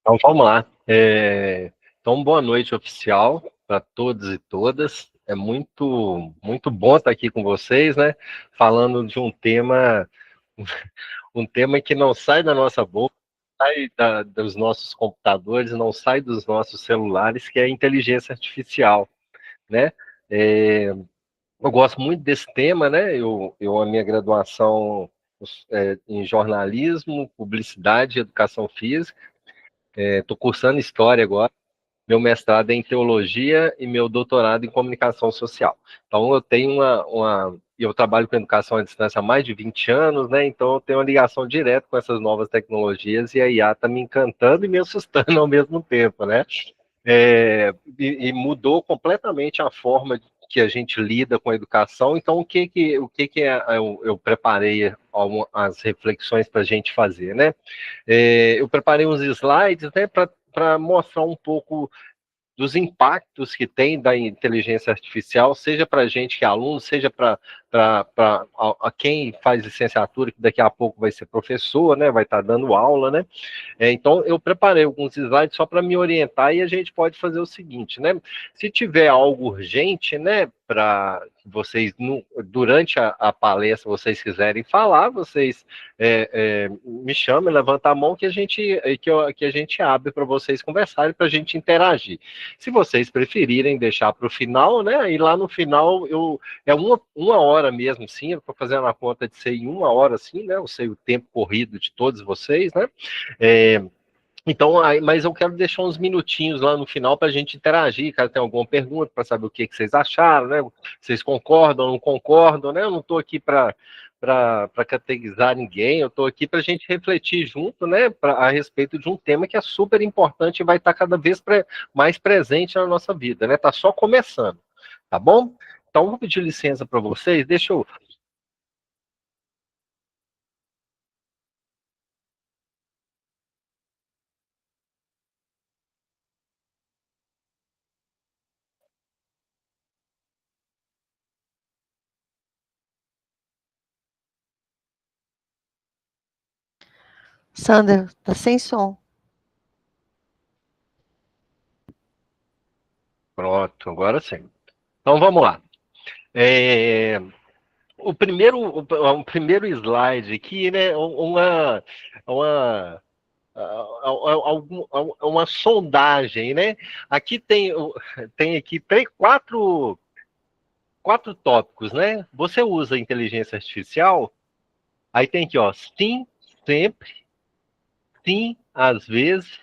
Então, vamos lá. Então, boa noite, oficial, para todos e todas. É muito bom estar aqui com vocês, né? Falando de um tema que não sai da nossa boca, sai dos nossos computadores, não sai dos nossos celulares, que é a inteligência artificial, né? É, eu gosto muito desse tema, né? A minha graduação em jornalismo, publicidade e educação física. Estou cursando história agora. Meu mestrado é em teologia e meu doutorado em comunicação social. Então, eu tenho eu trabalho com educação à distância há mais de 20 anos, né? Então, eu tenho uma ligação direta com essas novas tecnologias e a IA está me encantando e me assustando ao mesmo tempo, né? E mudou completamente a forma que a gente lida com a educação. Então, eu preparei as reflexões para a gente fazer, né? Eu preparei uns slides, né, para mostrar um pouco dos impactos que tem da inteligência artificial, seja para a gente que é aluno, seja para quem faz licenciatura, que daqui a pouco vai ser professor, né, vai estar dando aula, né? Então, eu preparei alguns slides só para me orientar e a gente pode fazer o seguinte, né? Se tiver algo urgente, né, para vocês, durante a palestra, vocês quiserem falar, vocês me chamem, levantam a mão que a gente abre para vocês conversarem, para a gente interagir. Se vocês preferirem deixar para o final, né, e lá no final é uma hora mesmo, sim, eu estou fazendo a conta de ser em uma hora, assim, né, eu sei o tempo corrido de todos vocês, né, é, então, mas eu quero deixar uns minutinhos lá no final para a gente interagir, caso tenha alguma pergunta, para saber o que vocês acharam, né? Vocês concordam ou não concordam, né? Eu não estou aqui para catequizar ninguém, eu estou aqui para a gente refletir junto, né? A respeito de um tema que é super importante e vai estar cada vez mais presente na nossa vida, né? Está só começando, tá bom? Então, vou pedir licença para vocês, deixa eu. Sandra, tá sem som. Pronto, agora sim. Então, vamos lá. O primeiro slide aqui, né, uma, uma sondagem, né? Aqui tem aqui quatro tópicos, né? Você usa inteligência artificial? Aí tem aqui, ó, sim, sempre, sim, às vezes,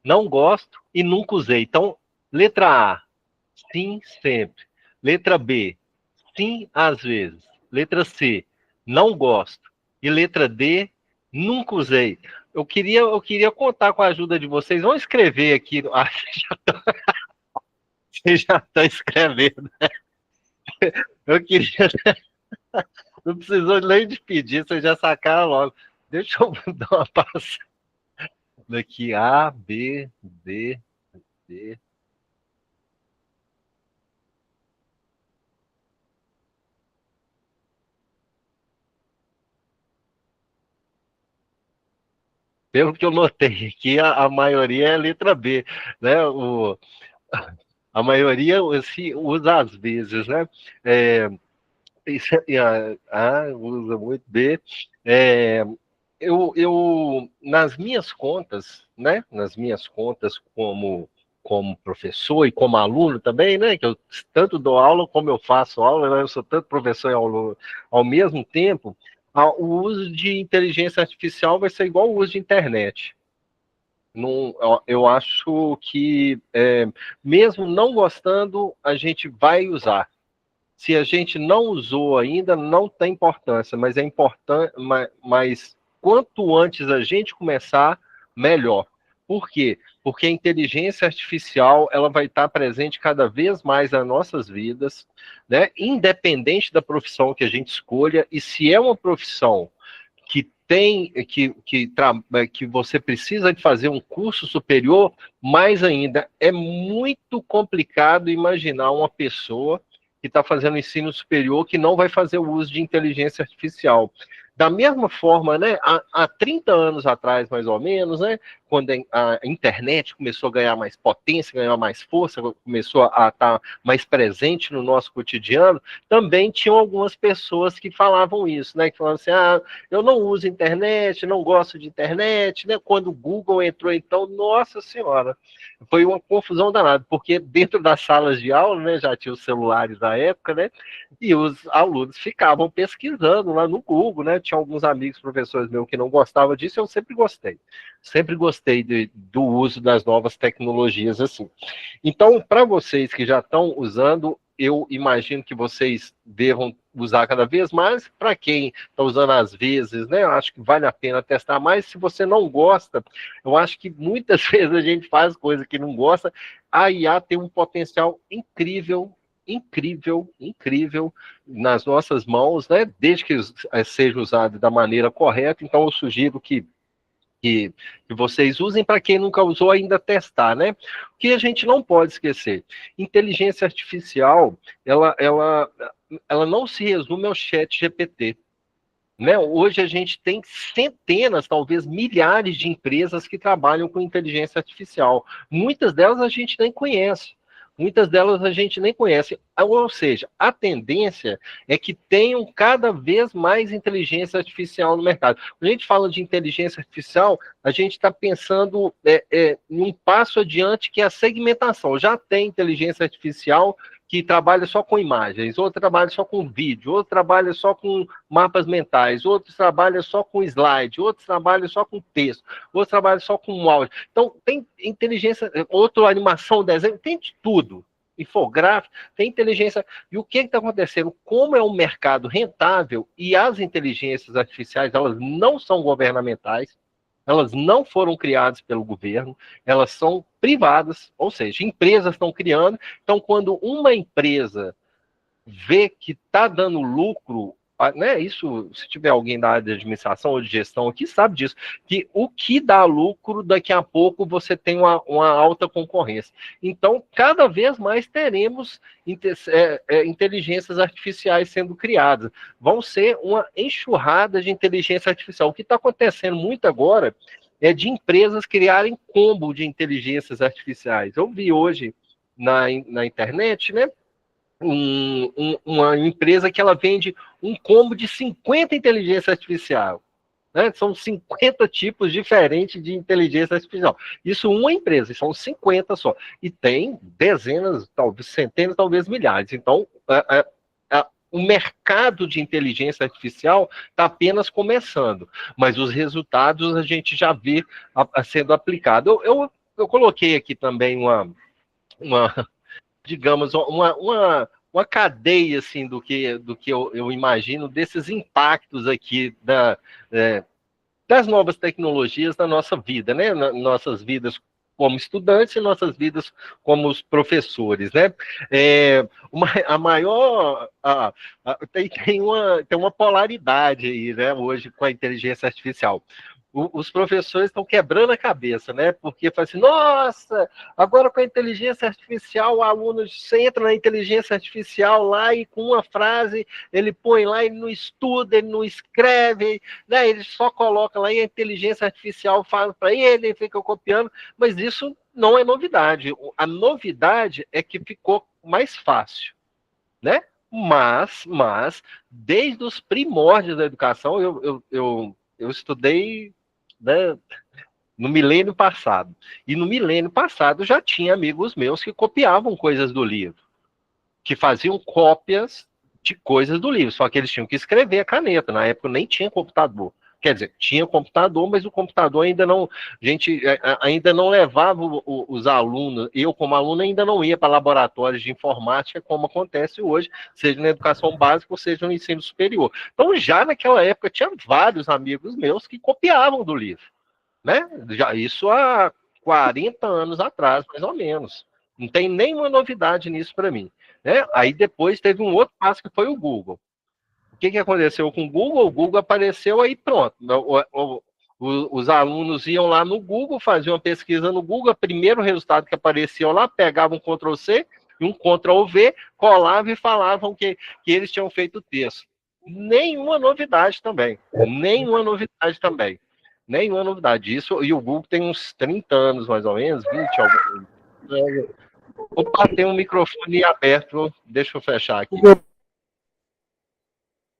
não gosto e nunca usei. Então, letra A, sim, sempre. Letra B, sim, às vezes. Letra C, não gosto. E letra D, nunca usei. Eu queria contar com a ajuda de vocês. Vão escrever aqui. Ah, vocês já estão escrevendo. Eu queria. Não precisou nem de pedir, vocês já sacaram logo. Deixa eu dar uma passada aqui. A, B, D, D. Pelo que eu notei aqui, a maioria é a letra B, né? A maioria se usa às vezes, né? É, A usa muito B. É, nas minhas contas, né? Nas minhas contas como professor e como aluno também, né? Que eu tanto dou aula como eu faço aula, né? Eu sou tanto professor e aluno ao mesmo tempo. O uso de inteligência artificial vai ser igual o uso de internet. Não, eu acho que, mesmo não gostando, a gente vai usar. Se a gente não usou ainda, não tem importância, mas é importante, mas quanto antes a gente começar, melhor. Por quê? Porque a inteligência artificial ela vai estar presente cada vez mais nas nossas vidas, né? Independente da profissão que a gente escolha, e se é uma profissão que tem que você precisa de fazer um curso superior, mais ainda é muito complicado imaginar uma pessoa que está fazendo ensino superior que não vai fazer o uso de inteligência artificial. Da mesma forma, né, há 30 anos atrás, mais ou menos, né, quando a internet começou a ganhar mais potência, ganhar mais força, começou a estar mais presente no nosso cotidiano, também tinham algumas pessoas que falavam isso, né, que falavam assim, eu não uso internet, não gosto de internet, né, quando o Google entrou, então, nossa senhora, foi uma confusão danada, porque dentro das salas de aula, né, já tinha os celulares da época, né, e os alunos ficavam pesquisando lá no Google, né? Tinha alguns amigos, professores meus que não gostavam disso, eu sempre gostei. Sempre gostei do uso das novas tecnologias assim. Então, para vocês que já estão usando, eu imagino que vocês devam usar cada vez mais. Para quem está usando às vezes, né? Eu acho que vale a pena testar mais. Se você não gosta, eu acho que muitas vezes a gente faz coisa que não gosta. A IA tem um potencial incrível, incrível, incrível nas nossas mãos, né? Desde que seja usado da maneira correta. Então, eu sugiro que vocês usem, para quem nunca usou ainda testar, né? O que a gente não pode esquecer, inteligência artificial, ela não se resume ao chat GPT, né? Hoje a gente tem centenas, talvez milhares de empresas que trabalham com inteligência artificial. Muitas delas a gente nem conhece. Muitas delas a gente nem conhece. Ou seja, a tendência é que tenham cada vez mais inteligência artificial no mercado. Quando a gente fala de inteligência artificial, a gente está pensando em um passo adiante, que é a segmentação. Já tem inteligência artificial que trabalha só com imagens, outro trabalha só com vídeo, outro trabalha só com mapas mentais, outros trabalham só com slide, outros trabalham só com texto, outros trabalham só com áudio. Então, tem inteligência, outro animação, desenho, tem de tudo. Infográfico, tem inteligência. E o que está acontecendo? Como é um mercado rentável e as inteligências artificiais, elas não são governamentais, elas não foram criadas pelo governo, elas são privadas, ou seja, empresas estão criando. Então, quando uma empresa vê que está dando lucro, né? Isso, se tiver alguém da área de administração ou de gestão aqui, sabe disso, que o que dá lucro, daqui a pouco você tem uma alta concorrência. Então, cada vez mais teremos inteligências artificiais sendo criadas. Vão ser uma enxurrada de inteligência artificial. O que está acontecendo muito agora é de empresas criarem combo de inteligências artificiais. Eu vi hoje na internet, né? Uma empresa que ela vende um combo de 50 inteligência artificial. Né? São 50 tipos diferentes de inteligência artificial. Isso uma empresa, são 50 só. E tem dezenas, talvez centenas, talvez milhares. Então, o mercado de inteligência artificial está apenas começando, mas os resultados a gente já vê sendo aplicado. Eu coloquei aqui também uma digamos, uma cadeia assim do que eu imagino desses impactos aqui das novas tecnologias na nossa vida, né? Nossas vidas como estudantes e nossas vidas como os professores, né? A maior tem uma polaridade aí, né? Hoje com a inteligência artificial. Os professores estão quebrando a cabeça, né? Porque fala assim, nossa, agora com a inteligência artificial, o aluno entra na inteligência artificial lá e com uma frase ele põe lá, ele não estuda, ele não escreve, né? Ele só coloca lá e a inteligência artificial fala para ele fica copiando, mas isso não é novidade. A novidade é que ficou mais fácil, né? Mas desde os primórdios da educação, eu estudei, né, no milênio passado. E no milênio passado já tinha amigos meus que copiavam coisas do livro, que faziam cópias de coisas do livro, só que eles tinham que escrever a caneta. Na época nem tinha computador. Quer dizer, tinha computador, mas o computador ainda não, a gente ainda não levava os alunos, eu como aluno ainda não ia para laboratórios de informática como acontece hoje, seja na educação básica ou seja no ensino superior. Então já naquela época tinha vários amigos meus que copiavam do livro, né? Já isso há 40 anos atrás, mais ou menos. Não tem nenhuma novidade nisso para mim, né? Aí depois teve um outro passo que foi o Google. O que aconteceu com o Google? O Google apareceu aí, pronto. Os alunos iam lá no Google, faziam uma pesquisa no Google, o primeiro resultado que aparecia lá, pegavam um Ctrl+C e um Ctrl+V, colavam e falavam que eles tinham feito o texto. Nenhuma novidade também. Nenhuma novidade também. Nenhuma novidade. Isso, e o Google tem uns 30 anos, mais ou menos, 20, algum. Opa, tem um microfone aberto. Deixa eu fechar aqui.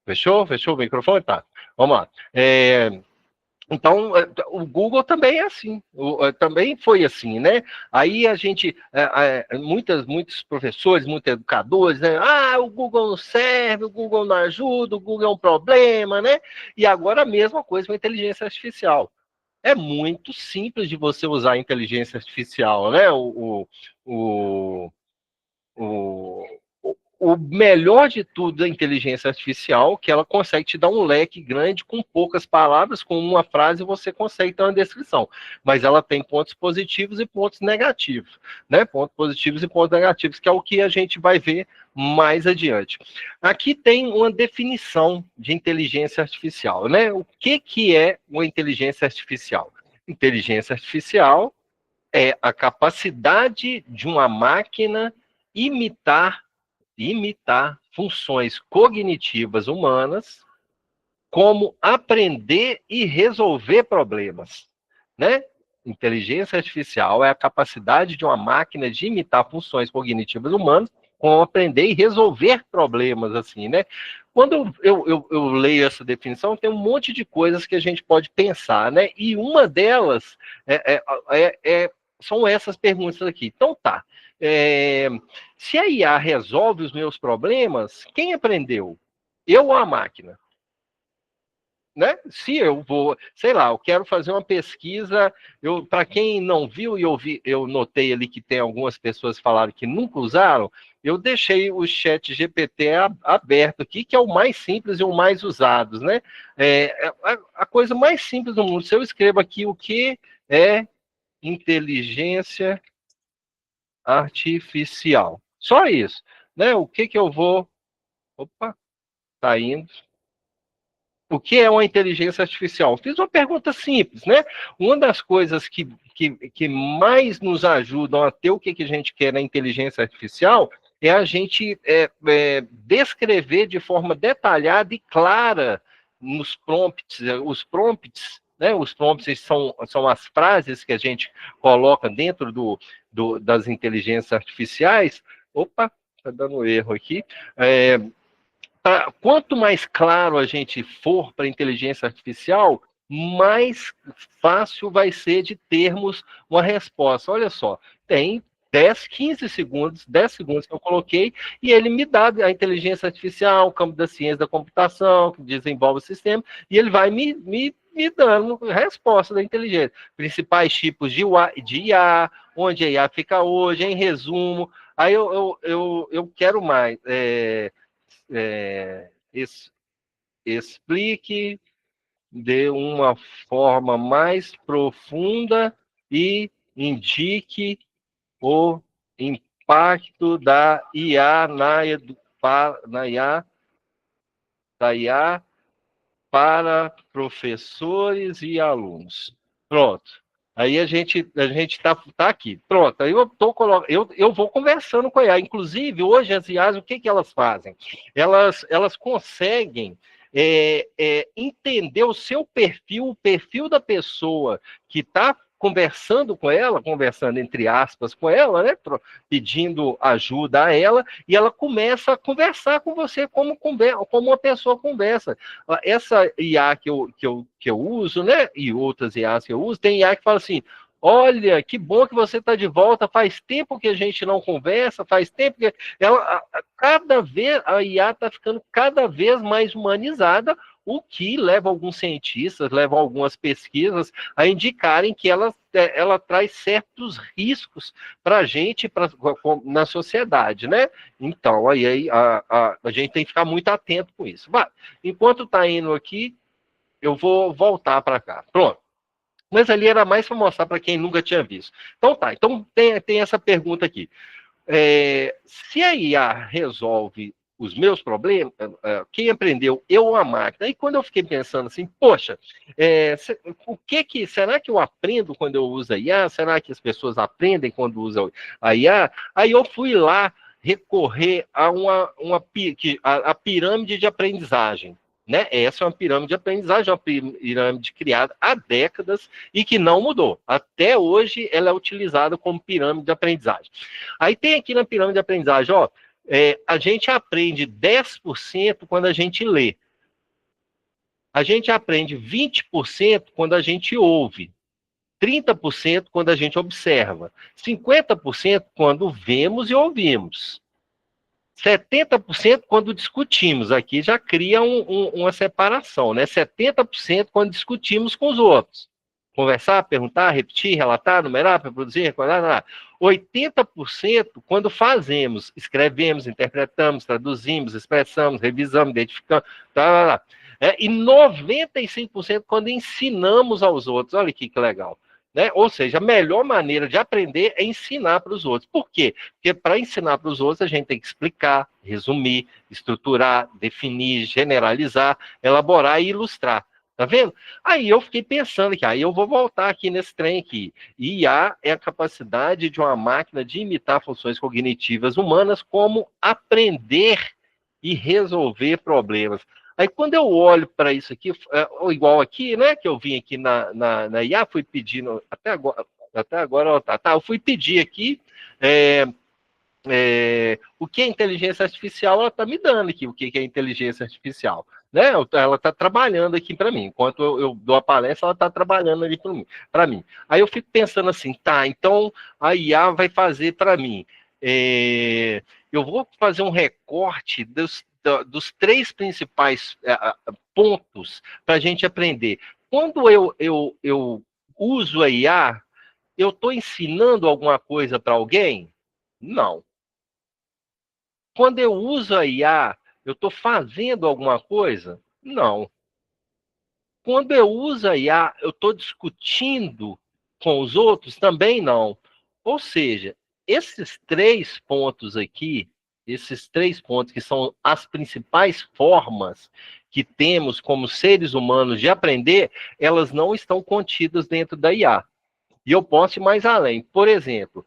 Fechou? Fechou o microfone? Tá. Vamos lá. Então, o Google também é assim, também foi assim, né? Aí a gente, muitos professores, muitos educadores, né? O Google não serve, o Google não ajuda, o Google é um problema, né? E agora a mesma coisa com a inteligência artificial. É muito simples de você usar a inteligência artificial, né? O, o, o melhor de tudo da inteligência artificial, que ela consegue te dar um leque grande com poucas palavras, com uma frase você consegue ter uma descrição. Mas ela tem pontos positivos e pontos negativos, né? Pontos positivos e pontos negativos, que é o que a gente vai ver mais adiante. Aqui tem uma definição de inteligência artificial, né? O que é uma inteligência artificial? Inteligência artificial é a capacidade de uma máquina imitar funções cognitivas humanas, como aprender e resolver problemas, né? Inteligência artificial é a capacidade de uma máquina de imitar funções cognitivas humanas, como aprender e resolver problemas, assim, né? Quando eu leio essa definição, tem um monte de coisas que a gente pode pensar, né? E uma delas são essas perguntas aqui. Então, tá. Se a IA resolve os meus problemas, quem aprendeu? Eu ou a máquina? Né? Se eu vou, sei lá, eu quero fazer uma pesquisa, para quem não viu e eu notei ali que tem algumas pessoas que falaram que nunca usaram, eu deixei o chat GPT aberto aqui, que é o mais simples e o mais usado, né? A coisa mais simples do mundo. Se eu escrevo aqui o que é inteligência artificial, só isso, né? O que eu vou, opa, tá indo. O que é uma inteligência artificial? Fiz uma pergunta simples, né? Uma das coisas que mais nos ajudam a ter o que a gente quer na inteligência artificial é a gente descrever de forma detalhada e clara nos prompts. Os prompts, né? Os prompts são as frases que a gente coloca dentro das inteligências artificiais. Opa, está dando erro aqui. Quanto mais claro a gente for para a inteligência artificial, mais fácil vai ser de termos uma resposta. Olha só, tem 10 segundos que eu coloquei, e ele me dá a inteligência artificial, o campo da ciência da computação, que desenvolve o sistema, e ele vai me dando resposta da inteligência. Principais tipos de IA, onde a IA fica hoje, em resumo. Aí eu quero mais. Explique de uma forma mais profunda e indique o impacto da IA da IA para professores e alunos. Pronto. Aí a gente tá aqui. Pronto. Aí eu vou conversando com a IA. Inclusive, hoje as IAs, o que elas fazem? Elas conseguem entender o seu perfil, o perfil da pessoa que está conversando entre aspas com ela, né, pedindo ajuda a ela, e ela começa a conversar com você como uma pessoa conversa. Essa IA que eu uso, né, e outras IAs que eu uso, tem IA que fala assim: olha, que bom que você está de volta, faz tempo que a gente não conversa, faz tempo que... cada vez a IA está ficando cada vez mais humanizada, o que leva alguns cientistas, leva algumas pesquisas a indicarem que ela traz certos riscos para a gente, na sociedade, né? Então, aí a gente tem que ficar muito atento com isso. Vai. Enquanto está indo aqui, eu vou voltar para cá. Pronto. Mas ali era mais para mostrar para quem nunca tinha visto. Então tá, então tem essa pergunta aqui. Se a IA resolve os meus problemas, quem aprendeu? Eu ou a máquina? Aí quando eu fiquei pensando assim, poxa, será que eu aprendo quando eu uso a IA? Será que as pessoas aprendem quando usam a IA? Aí eu fui lá recorrer a a pirâmide de aprendizagem. Né? Essa é uma pirâmide de aprendizagem, uma pirâmide criada há décadas e que não mudou. Até hoje ela é utilizada como pirâmide de aprendizagem. Aí tem aqui na pirâmide de aprendizagem, ó, a gente aprende 10% quando a gente lê. A gente aprende 20% quando a gente ouve. 30% quando a gente observa. 50% quando vemos e ouvimos. 70% quando discutimos, aqui já cria uma separação, né? 70% quando discutimos com os outros. Conversar, perguntar, repetir, relatar, numerar, reproduzir, recordar. 80% quando fazemos, escrevemos, interpretamos, traduzimos, expressamos, revisamos, identificamos. E 95% quando ensinamos aos outros. Olha aqui que legal. Né? Ou seja, a melhor maneira de aprender é ensinar para os outros. Por quê? Porque para ensinar para os outros, a gente tem que explicar, resumir, estruturar, definir, generalizar, elaborar e ilustrar. Tá vendo? Aí eu fiquei pensando que aí eu vou voltar aqui nesse trem aqui. IA é a capacidade de uma máquina de imitar funções cognitivas humanas, como aprender e resolver problemas. Aí quando eu olho para isso aqui, igual aqui, né, que eu vim aqui na IA, fui pedindo, até agora eu fui pedir aqui, o que é inteligência artificial, ela está me dando aqui o que é inteligência artificial. Né? Ela está trabalhando aqui para mim. Enquanto eu dou a palestra, ela está trabalhando ali para mim. Aí eu fico pensando assim, tá, então a IA vai fazer para mim. Eu vou fazer um recorte dos 3 principais pontos para a gente aprender. Quando eu uso a IA, eu estou ensinando alguma coisa para alguém? Não. Quando eu uso a IA, eu estou fazendo alguma coisa? Não. Quando eu uso a IA, eu estou discutindo com os outros? Também não. Ou seja, esses 3 pontos aqui, esses 3 pontos que são as principais formas que temos como seres humanos de aprender, elas não estão contidas dentro da IA. E eu posso ir mais além. Por exemplo,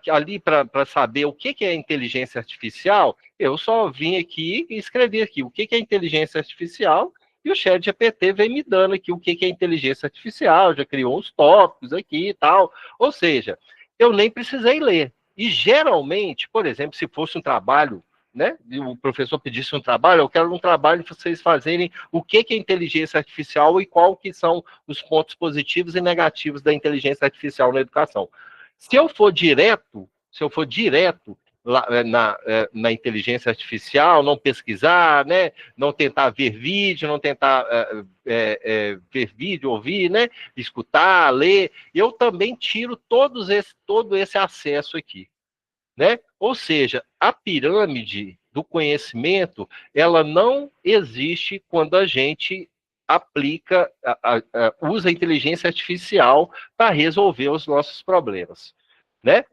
ali para saber o que é inteligência artificial, eu só vim aqui e escrevi aqui o que é inteligência artificial, e o ChatGPT vem me dando aqui o que é inteligência artificial, já criou uns tópicos aqui e tal. Ou seja, eu nem precisei ler. E geralmente, por exemplo, se fosse um trabalho, né, e o professor pedisse um trabalho, eu quero um trabalho para vocês fazerem o que é inteligência artificial e qual que são os pontos positivos e negativos da inteligência artificial na educação. Se eu for direto lá, na inteligência artificial, não pesquisar, né, não tentar ver vídeo, não tentar ver vídeo, ouvir, né, escutar, ler, eu também tiro todo esse acesso aqui. Né? Ou seja, a pirâmide do conhecimento, ela não existe quando a gente aplica, usa a inteligência artificial para resolver os nossos problemas, né?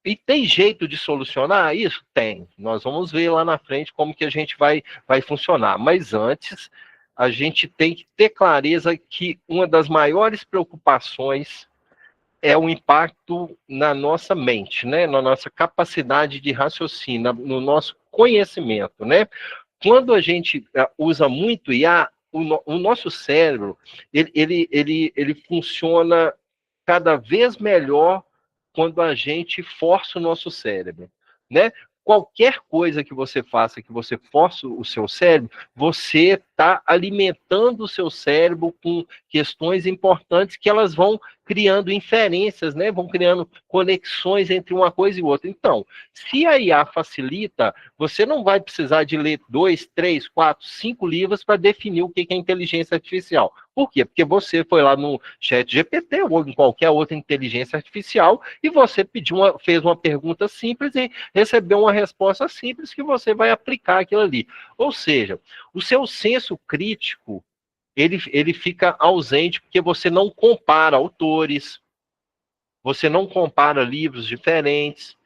E tem jeito de solucionar isso? Tem. Nós vamos ver lá na frente como que a gente vai funcionar. Mas antes, a gente tem que ter clareza que uma das maiores preocupações é o impacto na nossa mente, né? Na nossa capacidade de raciocínio, no nosso conhecimento, né? Quando a gente usa muito IA, o nosso cérebro, ele funciona cada vez melhor quando a gente força o nosso cérebro, né? Qualquer coisa que você faça, que você force o seu cérebro, você está alimentando o seu cérebro com questões importantes que elas vão criando inferências, né? Vão criando conexões entre uma coisa e outra. Então, se a IA facilita, você não vai precisar de ler 2, 3, 4, 5 livros para definir o que é inteligência artificial. Por quê? Porque você foi lá no ChatGPT ou em qualquer outra inteligência artificial e você fez uma pergunta simples e recebeu uma resposta simples que você vai aplicar aquilo ali. Ou seja, o seu senso crítico, ele fica ausente porque você não compara autores, você não compara livros diferentes,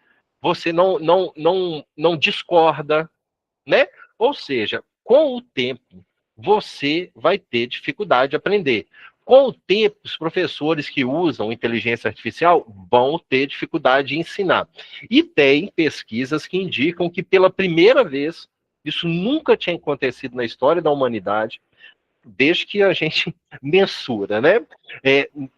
você não discorda, né? Ou seja, com o tempo, você vai ter dificuldade de aprender. Com o tempo, os professores que usam inteligência artificial vão ter dificuldade de ensinar. E tem pesquisas que indicam que pela primeira vez, isso nunca tinha acontecido na história da humanidade, desde que a gente mensura, né?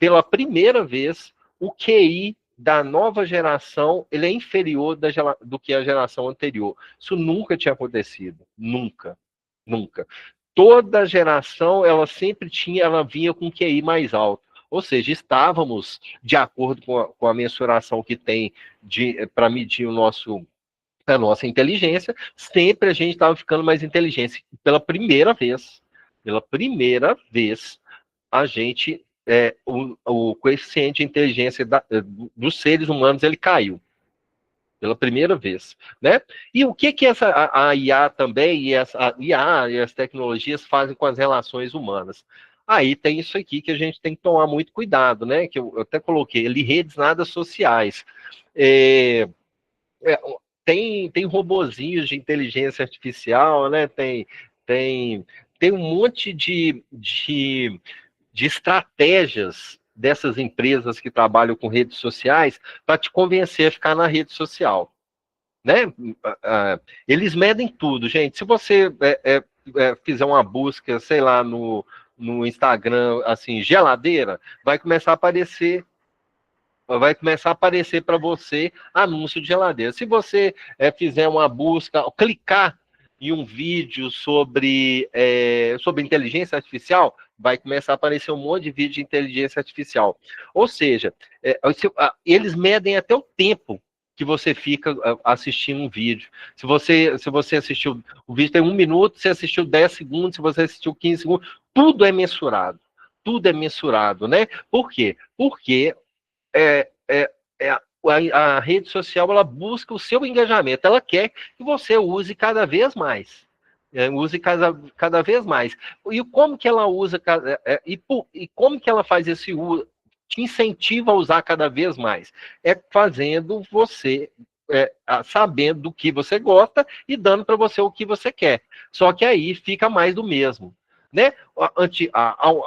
Pela primeira vez, o QI da nova geração ele é inferior do que a geração anterior. Isso nunca tinha acontecido, nunca, nunca. Toda geração ela vinha com QI mais alto. Ou seja, estávamos de acordo com a mensuração que tem para medir a nossa inteligência, sempre a gente estava ficando mais inteligente. Pela primeira vez, a gente, o coeficiente de inteligência dos seres humanos, ele caiu. Pela primeira vez, né? E o que a IA também, a IA e as tecnologias fazem com as relações humanas? Aí tem isso aqui que a gente tem que tomar muito cuidado, né? Que eu até coloquei ali, redes nada sociais. É, é, tem robozinhos de inteligência artificial, né? Tem um monte de estratégias dessas empresas que trabalham com redes sociais para te convencer a ficar na rede social, né? Eles medem tudo, gente. Se você fizer uma busca, sei lá, no Instagram, assim, geladeira, vai começar a aparecer para você anúncio de geladeira. Se você fizer uma busca, clicar em um vídeo sobre inteligência artificial, vai começar a aparecer um monte de vídeo de inteligência artificial. Ou seja, eles medem até o tempo que você fica assistindo um vídeo. Se você assistiu, o vídeo tem 1 minuto, você assistiu 10 segundos, se você assistiu 15 segundos, tudo é mensurado. Tudo é mensurado, né? Por quê? Porque é, é, é a rede social ela busca o seu engajamento, ela quer que você use cada vez mais. Use cada vez mais. E como que ela usa, e como que ela faz esse uso, te incentiva a usar cada vez mais? É fazendo você sabendo do que você gosta e dando para você o que você quer. Só que aí fica mais do mesmo. Né?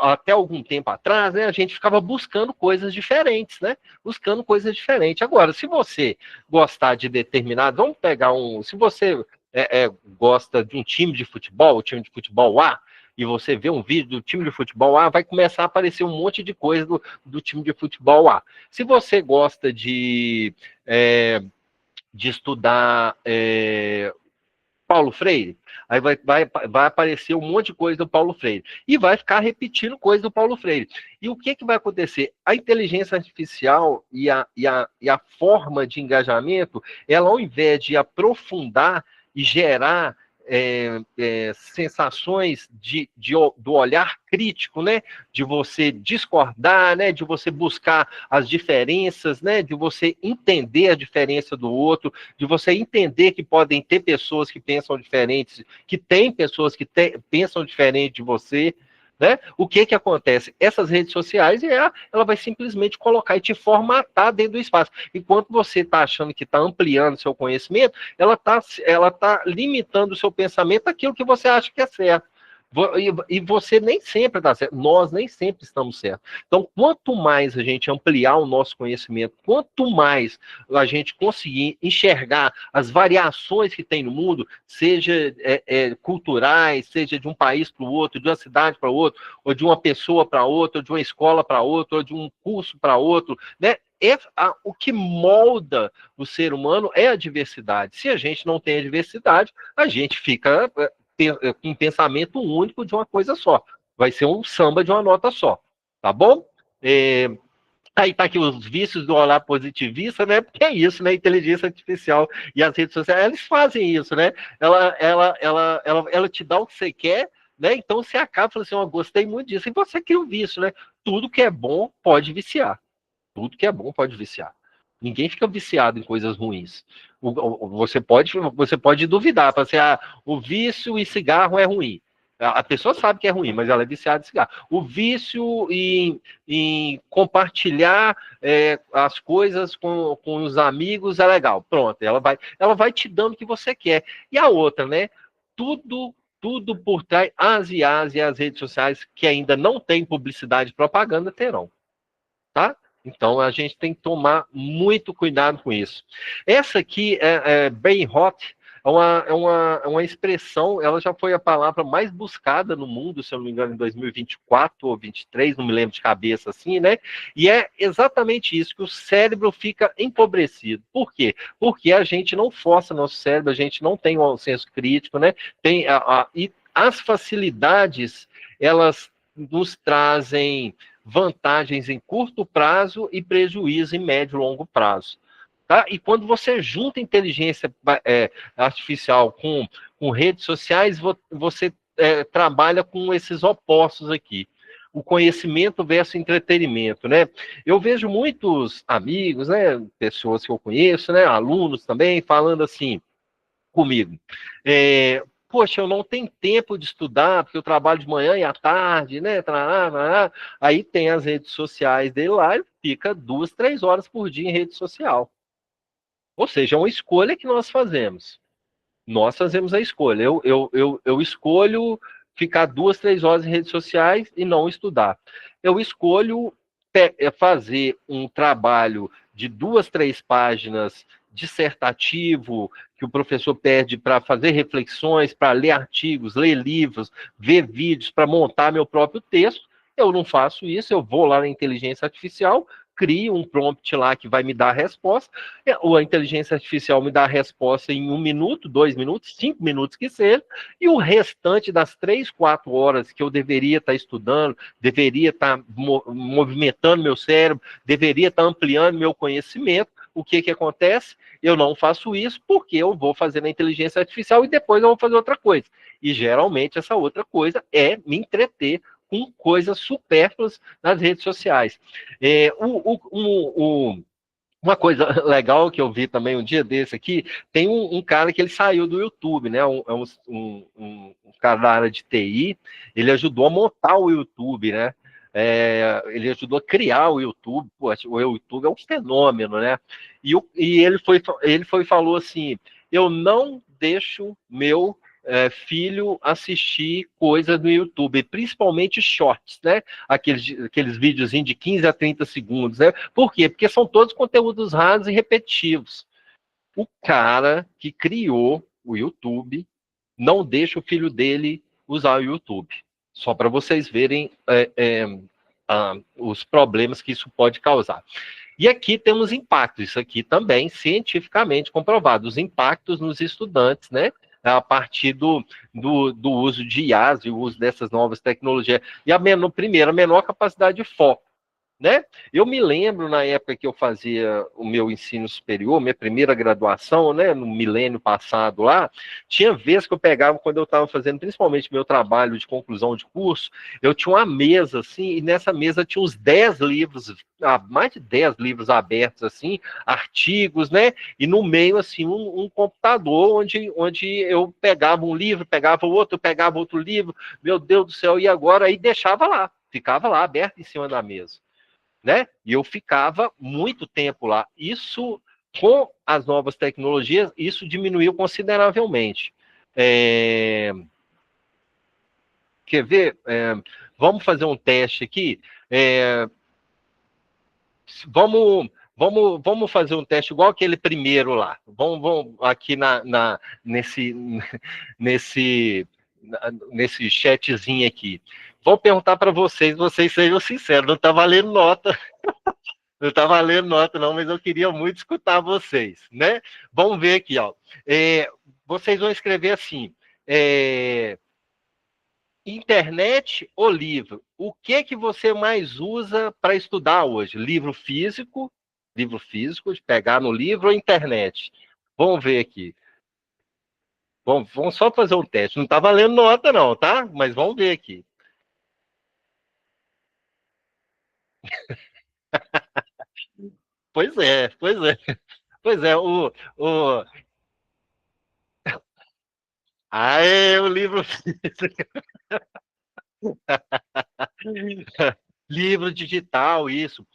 Até algum tempo atrás, né, a gente ficava buscando coisas diferentes, né? Buscando coisas diferentes. Agora, se você gostar de determinado, vamos pegar se você gosta de um time de futebol, o time de futebol A, e você vê um vídeo do time de futebol A, vai começar a aparecer um monte de coisa do time de futebol A. Se você gosta de estudar Paulo Freire, aí vai aparecer um monte de coisa do Paulo Freire. E vai ficar repetindo coisa do Paulo Freire. E o que vai acontecer? A inteligência artificial e a forma de engajamento, ela ao invés de aprofundar e gerar sensações do olhar crítico, né? De você discordar, né? De você buscar as diferenças, né? De você entender a diferença do outro, de você entender que podem ter pessoas que pensam diferentes, que tem pessoas que pensam diferente de você, né? O que acontece? Essas redes sociais, ela vai simplesmente colocar e te formatar dentro do espaço. Enquanto você está achando que está ampliando seu conhecimento, ela tá limitando o seu pensamento àquilo que você acha que é certo. E você nem sempre está certo, nós nem sempre estamos certos. Então, quanto mais a gente ampliar o nosso conhecimento, quanto mais a gente conseguir enxergar as variações que tem no mundo, seja culturais, seja de um país para o outro, de uma cidade para outro, ou de uma pessoa para outra, ou de uma escola para outra, ou de um curso para outro, né? O que molda o ser humano é a diversidade. Se a gente não tem a diversidade, a gente fica com um pensamento único de uma coisa só. Vai ser um samba de uma nota só, tá bom? Aí tá aqui os vícios do olhar positivista, né? Porque é isso, né? A inteligência artificial e as redes sociais, eles fazem isso, né? Ela te dá o que você quer, né? Então você acaba falando assim, gostei muito disso. E você cria o vício, né? Tudo que é bom pode viciar. Tudo que é bom pode viciar. Ninguém fica viciado em coisas ruins. Você pode duvidar, para ser o vício e cigarro é ruim. A pessoa sabe que é ruim, mas ela é viciada em cigarro. O vício em compartilhar as coisas com os amigos é legal. Pronto, ela vai te dando o que você quer. E a outra, né? Tudo tudo por trás, as IAs e as redes sociais que ainda não têm publicidade e propaganda terão, tá? Então a gente tem que tomar muito cuidado com isso. Essa aqui é bem hot, é uma expressão, ela já foi a palavra mais buscada no mundo, se eu não me engano, em 2024 ou 23, não me lembro de cabeça assim, né? E é exatamente isso, que o cérebro fica empobrecido. Por quê? Porque a gente não força nosso cérebro, a gente não tem um senso crítico, né? E as facilidades, elas nos trazem vantagens em curto prazo e prejuízo em médio e longo prazo. Tá? E quando você junta inteligência artificial com redes sociais, você trabalha com esses opostos aqui. O conhecimento versus entretenimento, né? Eu vejo muitos amigos, né, pessoas que eu conheço, né, alunos também, falando assim comigo. Poxa, eu não tenho tempo de estudar, porque eu trabalho de manhã e à tarde, né? Aí tem as redes sociais dele lá e fica 2, 3 horas por dia em rede social. Ou seja, é uma escolha que nós fazemos. Nós fazemos a escolha. Eu escolho ficar 2, 3 horas em redes sociais e não estudar. Eu escolho fazer um trabalho de 2, 3 páginas dissertativo, que o professor pede para fazer reflexões, para ler artigos, ler livros, ver vídeos, para montar meu próprio texto. Eu não faço isso, eu vou lá na inteligência artificial, crio um prompt lá que vai me dar a resposta, ou a inteligência artificial me dá a resposta em 1 minuto, 2 minutos, 5 minutos que seja, e o restante das 3, 4 horas que eu deveria estar estudando, deveria estar movimentando meu cérebro, deveria estar ampliando meu conhecimento, o que acontece? Eu não faço isso porque eu vou fazer na inteligência artificial e depois eu vou fazer outra coisa. E geralmente essa outra coisa é me entreter com coisas supérfluas nas redes sociais. Uma coisa legal que eu vi também um dia desse aqui, tem um cara que ele saiu do YouTube, né? Um cara da área de TI, ele ajudou a montar o YouTube, né? Ele ajudou a criar o YouTube. Pô, o YouTube é um fenômeno, né? E ele falou assim: eu não deixo meu filho assistir coisas no YouTube, principalmente shorts, né? Aqueles videozinhos de 15 a 30 segundos, né? Por quê? Porque são todos conteúdos rasos e repetitivos. O cara que criou o YouTube não deixa o filho dele usar o YouTube. Só para vocês verem os problemas que isso pode causar. E aqui temos impactos, isso aqui também cientificamente comprovado, os impactos nos estudantes, né? A partir do uso de IAs e o uso dessas novas tecnologias. E a menor capacidade de foco. Né? Eu me lembro na época que eu fazia o meu ensino superior, minha primeira graduação, né, no milênio passado lá, tinha vezes que eu pegava, quando eu estava fazendo principalmente meu trabalho de conclusão de curso, eu tinha uma mesa assim, e nessa mesa tinha uns 10 livros, mais de 10 livros abertos assim, artigos, né, e no meio assim um computador onde eu pegava um livro, pegava outro livro, meu Deus do céu, e agora aí deixava lá, ficava lá aberto em cima da mesa. Né? E eu ficava muito tempo lá. Isso, com as novas tecnologias, isso diminuiu consideravelmente. Quer ver? Vamos fazer um teste aqui. Vamos fazer um teste igual aquele primeiro lá. Vamos aqui nesse, nesse chatzinho aqui. Vou perguntar para vocês sejam sinceros, não está valendo nota. Não está valendo nota, não, mas eu queria muito escutar vocês, né? Vamos ver aqui, ó. Vocês vão escrever assim: internet ou livro? O que você mais usa para estudar hoje? Livro físico, de pegar no livro ou internet? Vamos ver aqui. Vamos só fazer um teste. Não está valendo nota, não, tá? Mas vamos ver aqui. Pois é, pois é. Pois é, o livro físico. Livro digital, isso.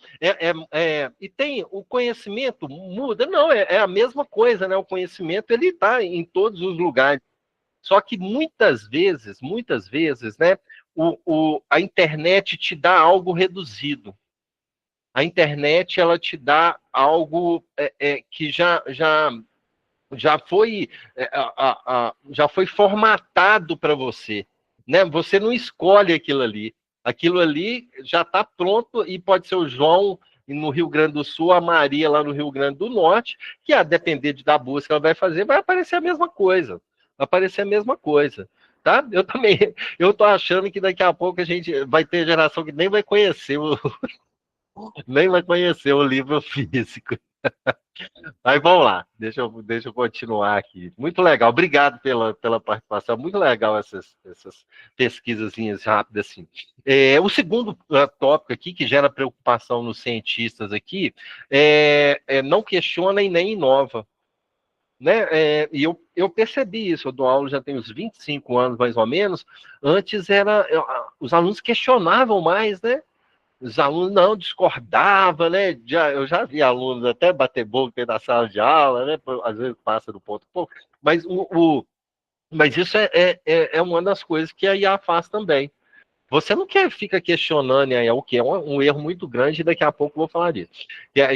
E tem o conhecimento muda? Não, é a mesma coisa, né? O conhecimento ele está em todos os lugares. Só que muitas vezes, né, a internet te dá algo reduzido. A internet, ela te dá algo que já foi, já foi formatado para você, né? Você não escolhe aquilo ali. Aquilo ali já está pronto e pode ser o João no Rio Grande do Sul, a Maria lá no Rio Grande do Norte, que a depender da busca que ela vai fazer, vai aparecer a mesma coisa. Vai aparecer a mesma coisa. Tá? Eu também, eu tô achando que daqui a pouco a gente vai ter geração que nem vai conhecer o livro físico. Mas vamos lá, deixa eu continuar aqui. Muito legal, obrigado pela participação, muito legal essas pesquisazinhas rápidas assim. O segundo tópico aqui, que gera preocupação nos cientistas aqui, não questiona e nem inova. Né? E eu percebi isso, eu dou aula já tem uns 25 anos, mais ou menos. Antes os alunos questionavam mais, né? Os alunos não discordavam, né? Eu já vi alunos até bater boca na sala de aula, né? Às vezes passa do ponto pouco, mas, mas isso é uma das coisas que a IA faz também. Você não fica questionando aí o que é um erro muito grande, e daqui a pouco eu vou falar disso,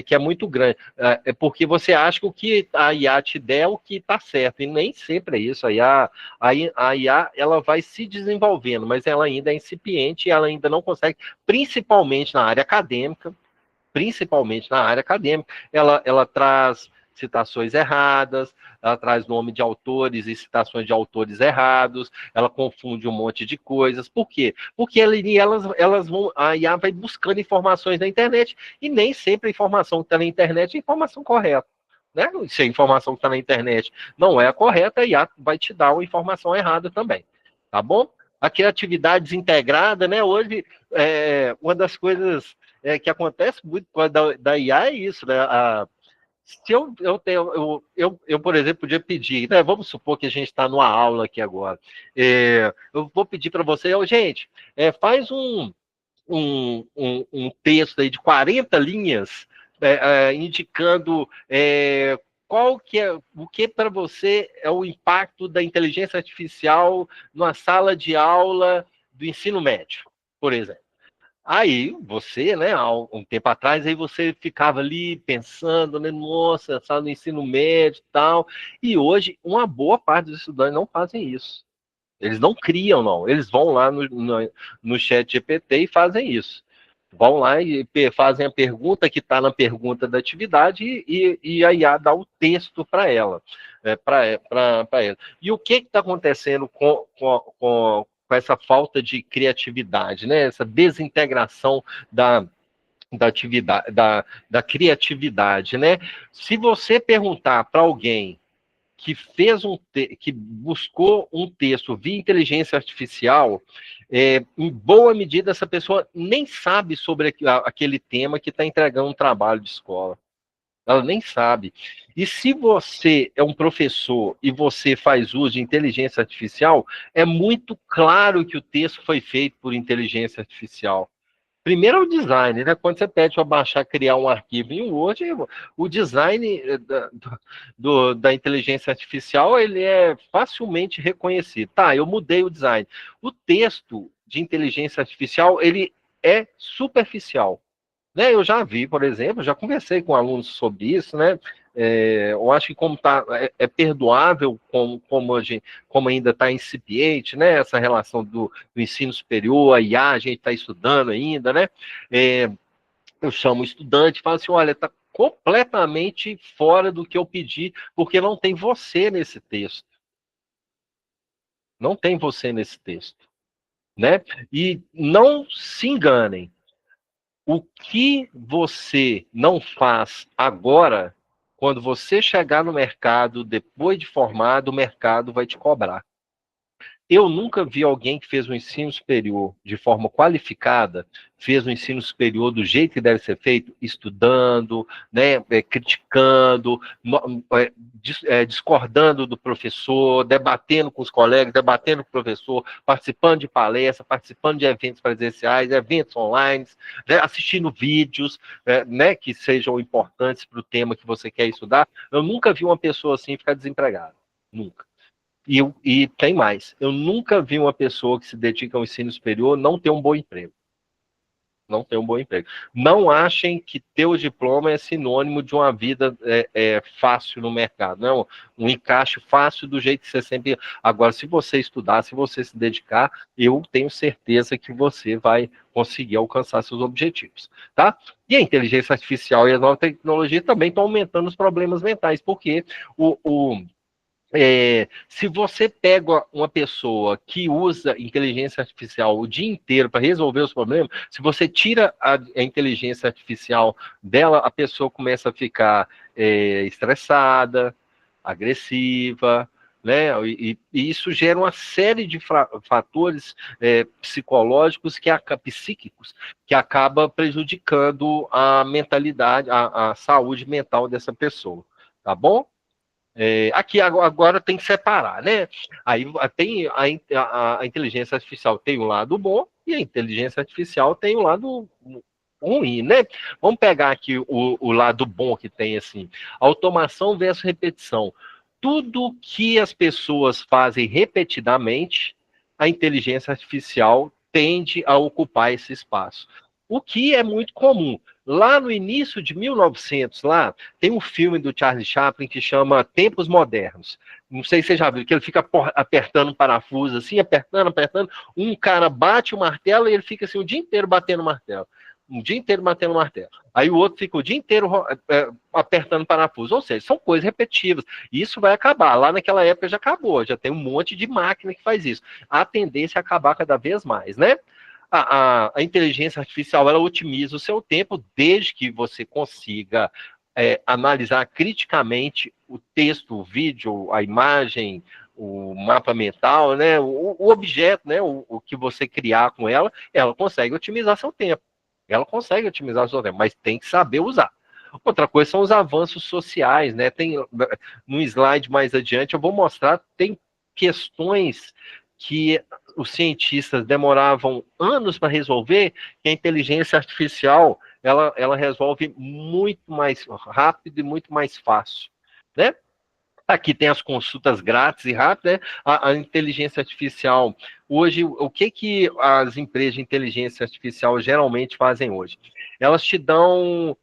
que é muito grande. É porque você acha que o que a IA te der é o que está certo, e nem sempre é isso. A IA ela vai se desenvolvendo, mas ela ainda é incipiente e ela ainda não consegue, principalmente na área acadêmica, ela traz citações erradas, ela traz nome de autores e citações de autores errados, ela confunde um monte de coisas. Por quê? Porque a IA vai buscando informações na internet e nem sempre a informação que está na internet é a informação correta. Né? Se a informação que está na internet não é a correta, a IA vai te dar uma informação errada também. Tá bom? A criatividade desintegrada, né? Hoje, uma das coisas que acontece muito com a da IA é isso, né? Se por exemplo, podia pedir, né? Vamos supor que a gente está numa aula aqui agora. Eu vou pedir para você, gente, faz um texto aí de 40 linhas indicando o que para você é o impacto da inteligência artificial numa sala de aula do ensino médio, por exemplo. Aí você, né, há um tempo atrás, aí você ficava ali pensando, né, nossa, sala do ensino médio e tal, e hoje uma boa parte dos estudantes não fazem isso. Eles não criam, não. Eles vão lá no chat GPT e fazem isso. Vão lá e fazem a pergunta que está na pergunta da atividade e a IA dá o texto para ela, para ela. E o que está acontecendo com essa falta de criatividade, né? Essa desintegração da atividade, da criatividade, né? Se você perguntar para alguém que buscou um texto via inteligência artificial, em boa medida essa pessoa nem sabe sobre aquele tema que está entregando um trabalho de escola. Ela nem sabe. E se você é um professor e você faz uso de inteligência artificial, é muito claro que o texto foi feito por inteligência artificial. Primeiro é o design, né? Quando você pede para baixar, criar um arquivo em Word, o design da inteligência artificial ele é facilmente reconhecido. Tá, eu mudei o design. O texto de inteligência artificial ele é superficial. Né? Eu já vi, por exemplo, já conversei com alunos sobre isso, né? Eu acho que é perdoável como ainda está incipiente, né? Essa relação do ensino superior, a IA, a gente está estudando ainda, né? Eu chamo o estudante e falo assim, olha, está completamente fora do que eu pedi, porque não tem você nesse texto. Não tem você nesse texto, né? E não se enganem, o que você não faz agora, quando você chegar no mercado, depois de formado, o mercado vai te cobrar. Eu nunca vi alguém que fez o ensino superior de forma qualificada, fez o ensino superior do jeito que deve ser feito, estudando, né, criticando, discordando do professor, debatendo com os colegas, debatendo com o professor, participando de palestras, participando de eventos presenciais, eventos online, né, assistindo vídeos né, que sejam importantes para o tema que você quer estudar. Eu nunca vi uma pessoa assim ficar desempregada. Nunca. E tem mais. Eu nunca vi uma pessoa que se dedica ao ensino superior não ter um bom emprego. Não ter um bom emprego. Não achem que ter o diploma é sinônimo de uma vida fácil no mercado. Não, um encaixe fácil do jeito que você sempre. Agora, se você estudar, se você se dedicar, eu tenho certeza que você vai conseguir alcançar seus objetivos, tá? E a inteligência artificial e as novas tecnologias também estão aumentando os problemas mentais, porque se você pega uma pessoa que usa inteligência artificial o dia inteiro para resolver os problemas, se você tira a inteligência artificial dela, a pessoa começa a ficar estressada, agressiva, né? E isso gera uma série de fatores psicológicos, psíquicos, que acaba prejudicando a mentalidade, a saúde mental dessa pessoa, tá bom? Aqui agora tem que separar, né? Aí tem a inteligência artificial tem um lado bom e a inteligência artificial tem um lado ruim, né? Vamos pegar aqui o lado bom que tem, assim, automação versus repetição. Tudo que as pessoas fazem repetidamente, a inteligência artificial tende a ocupar esse espaço. O que é muito comum. Lá no início de 1900, lá, tem um filme do Charlie Chaplin que chama Tempos Modernos. Não sei se você já viu, que ele fica apertando um parafuso, assim, apertando, apertando. Um cara bate o martelo e ele fica assim o dia inteiro batendo o martelo. Um dia inteiro batendo o martelo. Aí o outro fica o dia inteiro apertando parafuso. Ou seja, são coisas repetitivas. E isso vai acabar. Lá naquela época já acabou. Já tem um monte de máquina que faz isso. A tendência é acabar cada vez mais, né? A inteligência artificial ela otimiza o seu tempo desde que você consiga analisar criticamente o texto, o vídeo, a imagem, o mapa mental, né, o objeto, né, o que você criar com ela, ela consegue otimizar seu tempo. Ela consegue otimizar seu tempo, mas tem que saber usar. Outra coisa são os avanços sociais, né? Tem no slide mais adiante eu vou mostrar, tem questões que os cientistas demoravam anos para resolver, que a inteligência artificial ela resolve muito mais rápido e muito mais fácil, né? Aqui tem as consultas grátis e rápidas, né? A inteligência artificial. Hoje, o que as empresas de inteligência artificial geralmente fazem hoje? Elas te dão,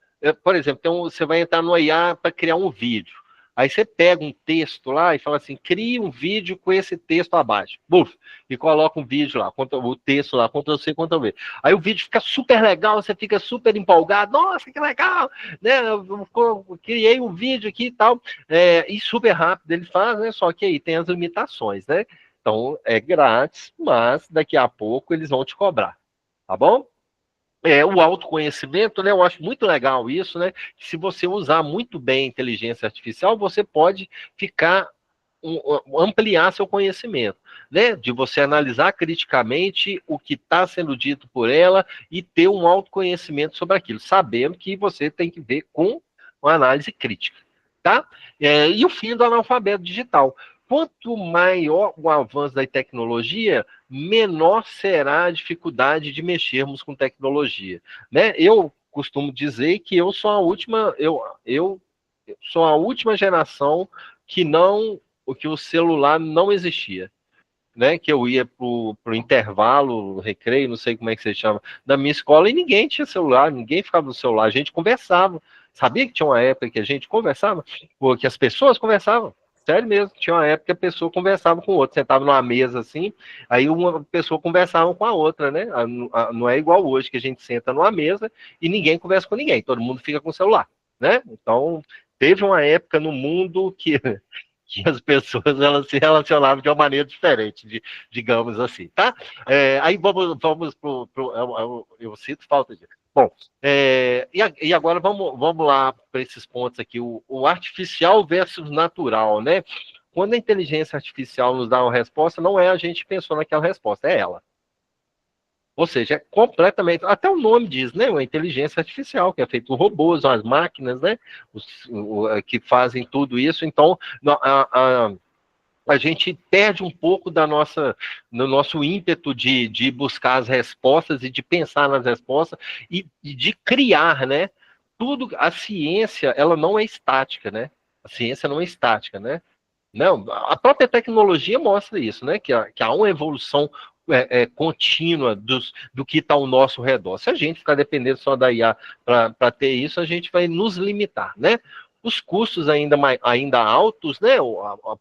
por exemplo, então você vai entrar no IA para criar um vídeo. Aí você pega um texto lá e fala assim, cria um vídeo com esse texto abaixo. Buf, e coloca um vídeo lá, o texto lá, Ctrl+C, Ctrl+V. Aí o vídeo fica super legal, você fica super empolgado. Nossa, que legal! Né? Eu criei um vídeo aqui e tal. E super rápido ele faz, né? Só que aí tem as limitações, né? Então é grátis, mas daqui a pouco eles vão te cobrar, tá bom? O autoconhecimento, né? Eu acho muito legal isso, né? Se você usar muito bem a inteligência artificial, você pode ficar ampliar seu conhecimento, né? De você analisar criticamente o que está sendo dito por ela e ter um autoconhecimento sobre aquilo, sabendo que você tem que ver com uma análise crítica, tá? E o fim do analfabeto digital. Quanto maior o avanço da tecnologia, menor será a dificuldade de mexermos com tecnologia, né? Eu costumo dizer que eu sou a última, eu sou a última geração que não, que o celular não existia, né? Que eu ia pro intervalo, recreio, não sei como é que você chama, da minha escola e ninguém tinha celular, ninguém ficava no celular, a gente conversava. Sabia que tinha uma época que a gente conversava, ou que as pessoas conversavam? Sério mesmo, tinha uma época que a pessoa conversava com o outro, sentava numa mesa assim, aí uma pessoa conversava com a outra, né? Não é igual hoje que a gente senta numa mesa e ninguém conversa com ninguém, todo mundo fica com o celular, né? Então, teve uma época no mundo que as pessoas elas se relacionavam de uma maneira diferente, digamos assim, tá? Aí vamos eu sinto falta disso. Bom, e agora vamos lá para esses pontos aqui, o artificial versus natural, né? Quando a inteligência artificial nos dá uma resposta, não é a gente que pensou naquela resposta, é ela. Ou seja, é completamente. Até o nome diz, né? Uma inteligência artificial, que é feito por robôs, as máquinas, né? Que fazem tudo isso. Então, a gente perde um pouco no nosso ímpeto de buscar as respostas e de pensar nas respostas e de criar, né? Tudo, a ciência, ela não é estática, né? A ciência não é estática, né? Não, a própria tecnologia mostra isso, né? Que há uma evolução contínua do que está ao nosso redor. Se a gente ficar dependendo só da IA para ter isso, a gente vai nos limitar, né? Os custos ainda altos, né?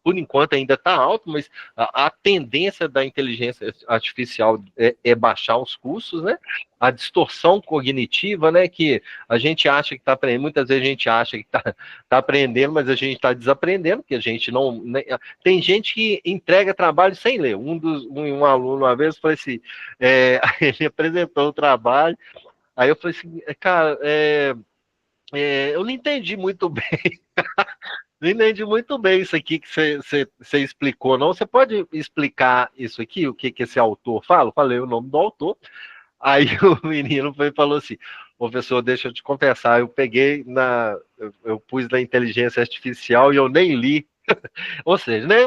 Por enquanto ainda está alto, mas a tendência da inteligência artificial é baixar os custos, né? A distorção cognitiva, né? Que a gente acha que está aprendendo, muitas vezes a gente acha que está aprendendo, mas a gente está desaprendendo, porque a gente não. Né? Tem gente que entrega trabalho sem ler. Um aluno, uma vez, falou assim: ele apresentou o trabalho, aí eu falei assim, cara, eu não entendi muito bem. Não entendi muito bem isso aqui que você explicou, não. Você pode explicar isso aqui, o que esse autor fala? Eu falei o nome do autor. Aí o menino falou assim: professor, deixa eu te confessar, eu peguei eu pus na inteligência artificial e eu nem li. Ou seja, né,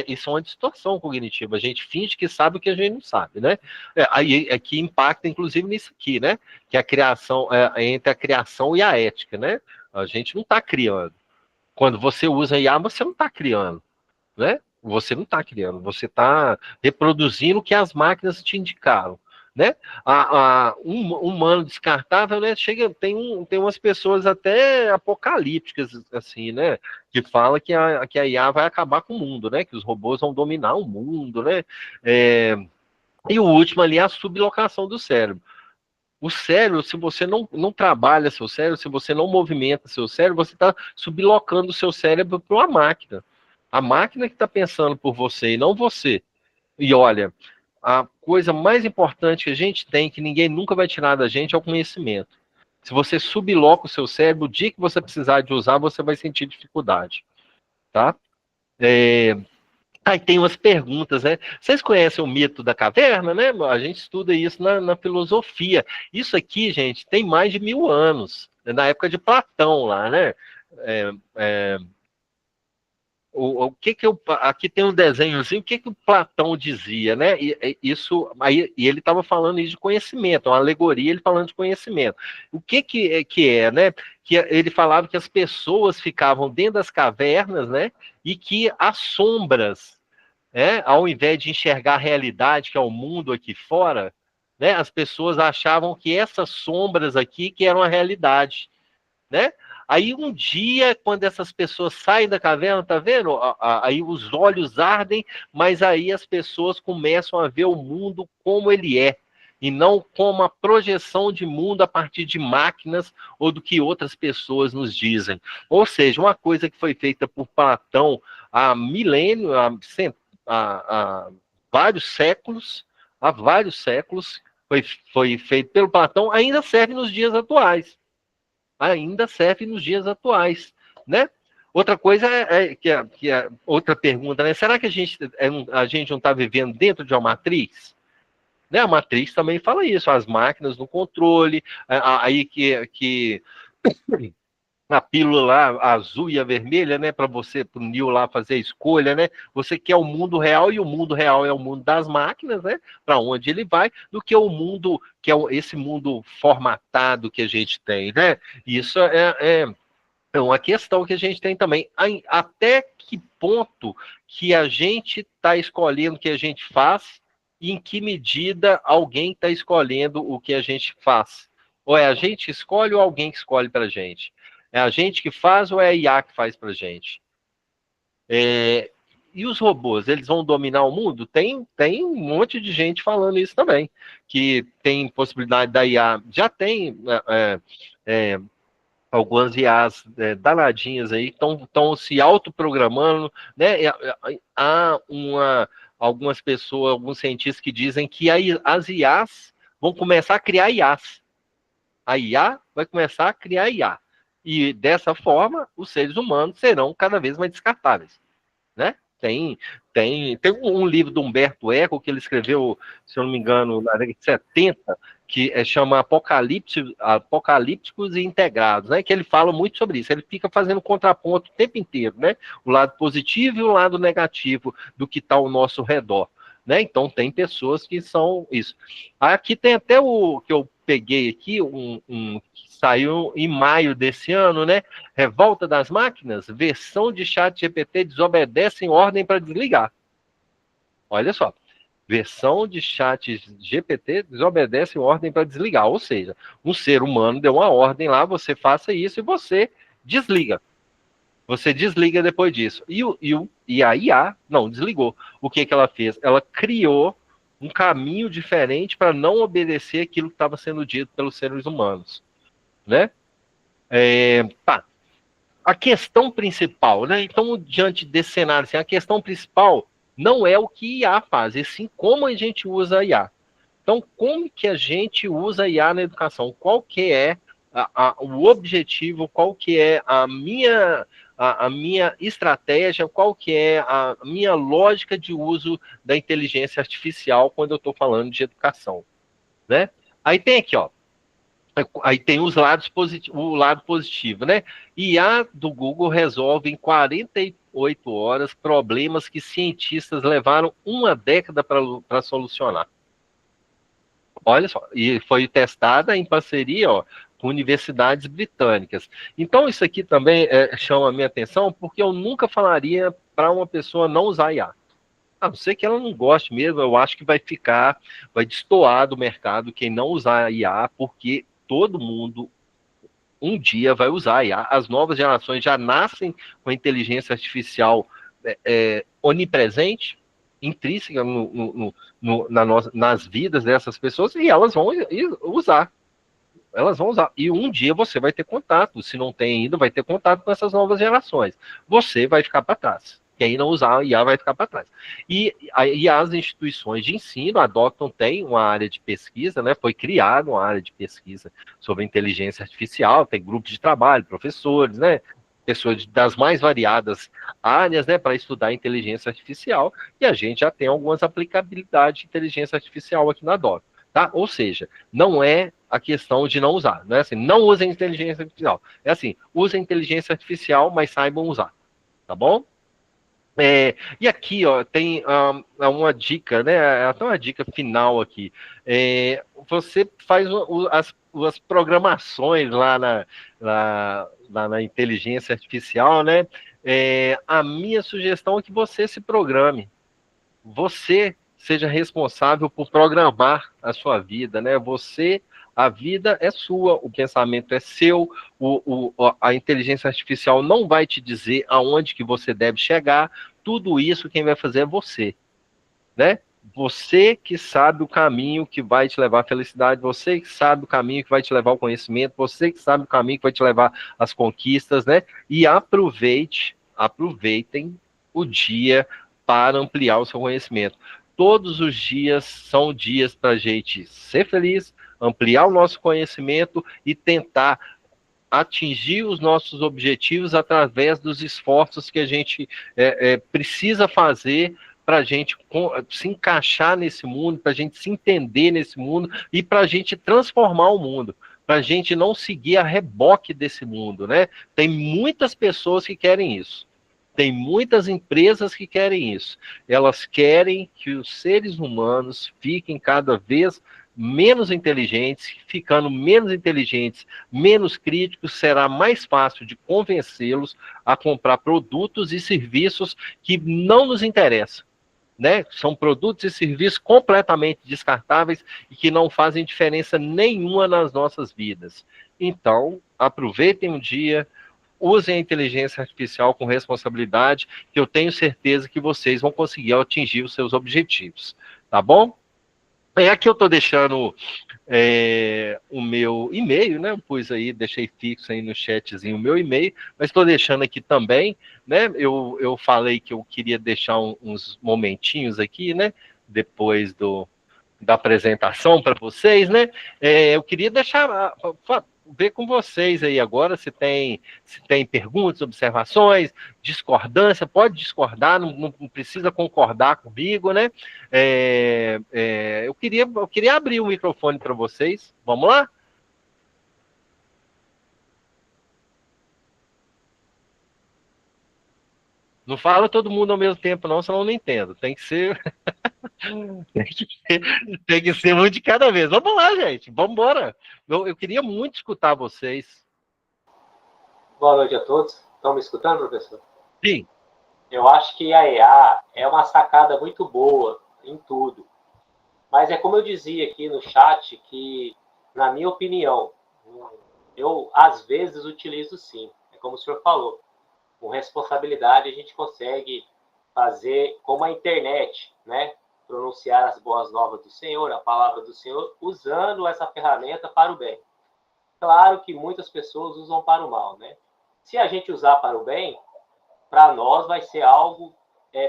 isso é uma distorção cognitiva. A gente finge que sabe o que a gente não sabe, né? Aí é que impacta, inclusive, nisso aqui, né? Que a criação, entre a criação e a ética, né? A gente não está criando. Quando você usa IA, você não está criando, né? Você não está criando, você está reproduzindo o que as máquinas te indicaram, né? Um humano descartável, né? Tem umas pessoas até apocalípticas, assim, né? Que fala que a IA vai acabar com o mundo, né? Que os robôs vão dominar o mundo, né? E o último ali é a sublocação do cérebro. O cérebro, se você não trabalha seu cérebro, se você não movimenta seu cérebro, você está sublocando o seu cérebro para uma máquina. A máquina que está pensando por você e não você. E olha, a coisa mais importante que a gente tem, que ninguém nunca vai tirar da gente, é o conhecimento. Se você subloca o seu cérebro, o dia que você precisar de usar, você vai sentir dificuldade. Tá? Aí tem umas perguntas, né? Vocês conhecem o mito da caverna, né? A gente estuda isso na filosofia. Isso aqui, gente, tem mais de 1000 anos, na época de Platão lá, né? É, é, o que que eu, aqui tem um desenhozinho, o que que o Platão dizia, né? E ele estava falando isso de conhecimento, uma alegoria, ele falando de conhecimento. O que é, né? Que ele falava que as pessoas ficavam dentro das cavernas, né? E que as sombras, ao invés de enxergar a realidade, que é o mundo aqui fora, né? As pessoas achavam que essas sombras aqui que eram a realidade, né? Aí um dia, quando essas pessoas saem da caverna, tá vendo? Aí os olhos ardem, mas aí as pessoas começam a ver o mundo como ele é, e não como a projeção de mundo a partir de máquinas ou do que outras pessoas nos dizem. Ou seja, uma coisa que foi feita por Platão há milênios, há vários séculos, foi feito pelo Platão, ainda serve nos dias atuais, né? Outra coisa outra pergunta, né? Será que a gente não está vivendo dentro de uma matriz? Né? A matriz também fala isso, as máquinas no controle, aí que a pílula lá, a azul e a vermelha, né, para você, para o Neo lá fazer a escolha, né? Você quer o mundo real e o mundo real é o mundo das máquinas, né? Para onde ele vai, do que o mundo que é esse mundo formatado que a gente tem, né? Isso é uma questão que a gente tem também. Até que ponto que a gente está escolhendo o que a gente faz e em que medida alguém está escolhendo o que a gente faz? Ou é a gente escolhe ou alguém que escolhe para a gente? É a gente que faz ou é a IA que faz para a gente? E os robôs, eles vão dominar o mundo? Tem um monte de gente falando isso também, que tem possibilidade da IA, já tem algumas IAs danadinhas aí estão se autoprogramando, né? Há algumas pessoas, alguns cientistas que dizem que as IAs vão começar a criar IAs. A IA vai começar a criar IA. E dessa forma, os seres humanos serão cada vez mais descartáveis, né? Tem um livro do Humberto Eco que ele escreveu, se eu não me engano, na década de 70, que chama Apocalípticos e Integrados, né? Que ele fala muito sobre isso. Ele fica fazendo contraponto o tempo inteiro, né? O lado positivo e o lado negativo do que está ao nosso redor, né? Então tem pessoas que são isso. Aqui tem até o que eu peguei aqui, saiu em maio desse ano, né? Revolta das máquinas, versão de ChatGPT desobedece em ordem para desligar. Olha só, versão de ChatGPT desobedece em ordem para desligar, ou seja, um ser humano deu uma ordem lá, você faça isso e você desliga. Você desliga depois disso. E a IA não desligou. O que, que ela fez? Ela criou um caminho diferente para não obedecer aquilo que estava sendo dito pelos seres humanos, né? Tá. A questão principal, né? Então, diante desse cenário, assim, a questão principal não é o que IA faz, e sim como a gente usa a IA. Então, como que a gente usa a IA na educação? Qual que é o objetivo? Qual que é a minha estratégia? Qual que é a minha lógica de uso da inteligência artificial quando eu estou falando de educação, né? Aí tem aqui, ó. Aí tem os lados o lado positivo, né? IA do Google resolve em 48 horas problemas que cientistas levaram uma década para solucionar. Olha só, e foi testada em parceria, ó, com universidades britânicas. Então, isso aqui também chama a minha atenção, porque eu nunca falaria para uma pessoa não usar IA. A não ser que ela não goste mesmo, eu acho que vai destoar do mercado quem não usar IA, porque todo mundo um dia vai usar a IA. As novas gerações já nascem com a inteligência artificial onipresente, intrínseca nas vidas dessas pessoas, e elas vão usar. Elas vão usar. E um dia você vai ter contato. Se não tem ainda, vai ter contato com essas novas gerações. Você vai ficar para trás. Quem não usar a IA vai ficar para trás. E as instituições de ensino adotam, tem uma área de pesquisa, né? Foi criada uma área de pesquisa sobre inteligência artificial, tem grupos de trabalho, professores, né? Pessoas das mais variadas áreas, né, para estudar inteligência artificial, e a gente já tem algumas aplicabilidades de inteligência artificial aqui na DOC, tá? Ou seja, não é a questão de não usar, não é assim, não usem inteligência artificial. É assim, usem inteligência artificial, mas saibam usar, tá bom? E aqui, ó, tem uma dica, né? Até uma dica final aqui. Você faz as programações lá na inteligência artificial, né? A minha sugestão é que você se programe. Você seja responsável por programar a sua vida, né? A vida é sua, o pensamento é seu, a inteligência artificial não vai te dizer aonde que você deve chegar, tudo isso quem vai fazer é você, né? Você que sabe o caminho que vai te levar à felicidade, você que sabe o caminho que vai te levar ao conhecimento, você que sabe o caminho que vai te levar às conquistas, né? E aproveitem o dia para ampliar o seu conhecimento. Todos os dias são dias para a gente ser feliz, ampliar o nosso conhecimento e tentar atingir os nossos objetivos através dos esforços que a gente precisa fazer para a gente se encaixar nesse mundo, para a gente se entender nesse mundo e para a gente transformar o mundo, para a gente não seguir a reboque desse mundo, né? Tem muitas pessoas que querem isso. Tem muitas empresas que querem isso. Elas querem que os seres humanos fiquem cada vez menos inteligentes, ficando menos inteligentes, menos críticos, será mais fácil de convencê-los a comprar produtos e serviços que não nos interessam, né? São produtos e serviços completamente descartáveis e que não fazem diferença nenhuma nas nossas vidas. Então, aproveitem um dia, usem a inteligência artificial com responsabilidade, que eu tenho certeza que vocês vão conseguir atingir os seus objetivos, tá bom? Aqui eu estou deixando o meu e-mail, né? Eu pus aí, deixei fixo aí no chatzinho o meu e-mail, mas estou deixando aqui também, né? Eu falei que eu queria deixar uns momentinhos aqui, né? Depois da apresentação para vocês, né? Eu queria deixar ver com vocês aí agora se tem perguntas, observações, discordância, pode discordar, não precisa concordar comigo, né? Eu queria abrir o microfone para vocês. Vamos lá? Não fala todo mundo ao mesmo tempo, não, senão eu não entendo. Tem que ser. Tem que ser um de cada vez. Vamos lá, gente. Vamos embora. Eu queria muito escutar vocês. Boa noite a todos. Estão me escutando, professor? Sim. Eu acho que a EA é uma sacada muito boa em tudo. Mas é como eu dizia aqui no chat, que, na minha opinião, eu, às vezes, utilizo sim. É como o senhor falou. Com responsabilidade, a gente consegue fazer como a internet, né? Pronunciar as boas novas do Senhor, a palavra do Senhor, usando essa ferramenta para o bem. Claro que muitas pessoas usam para o mal, né? Se a gente usar para o bem, para nós vai ser algo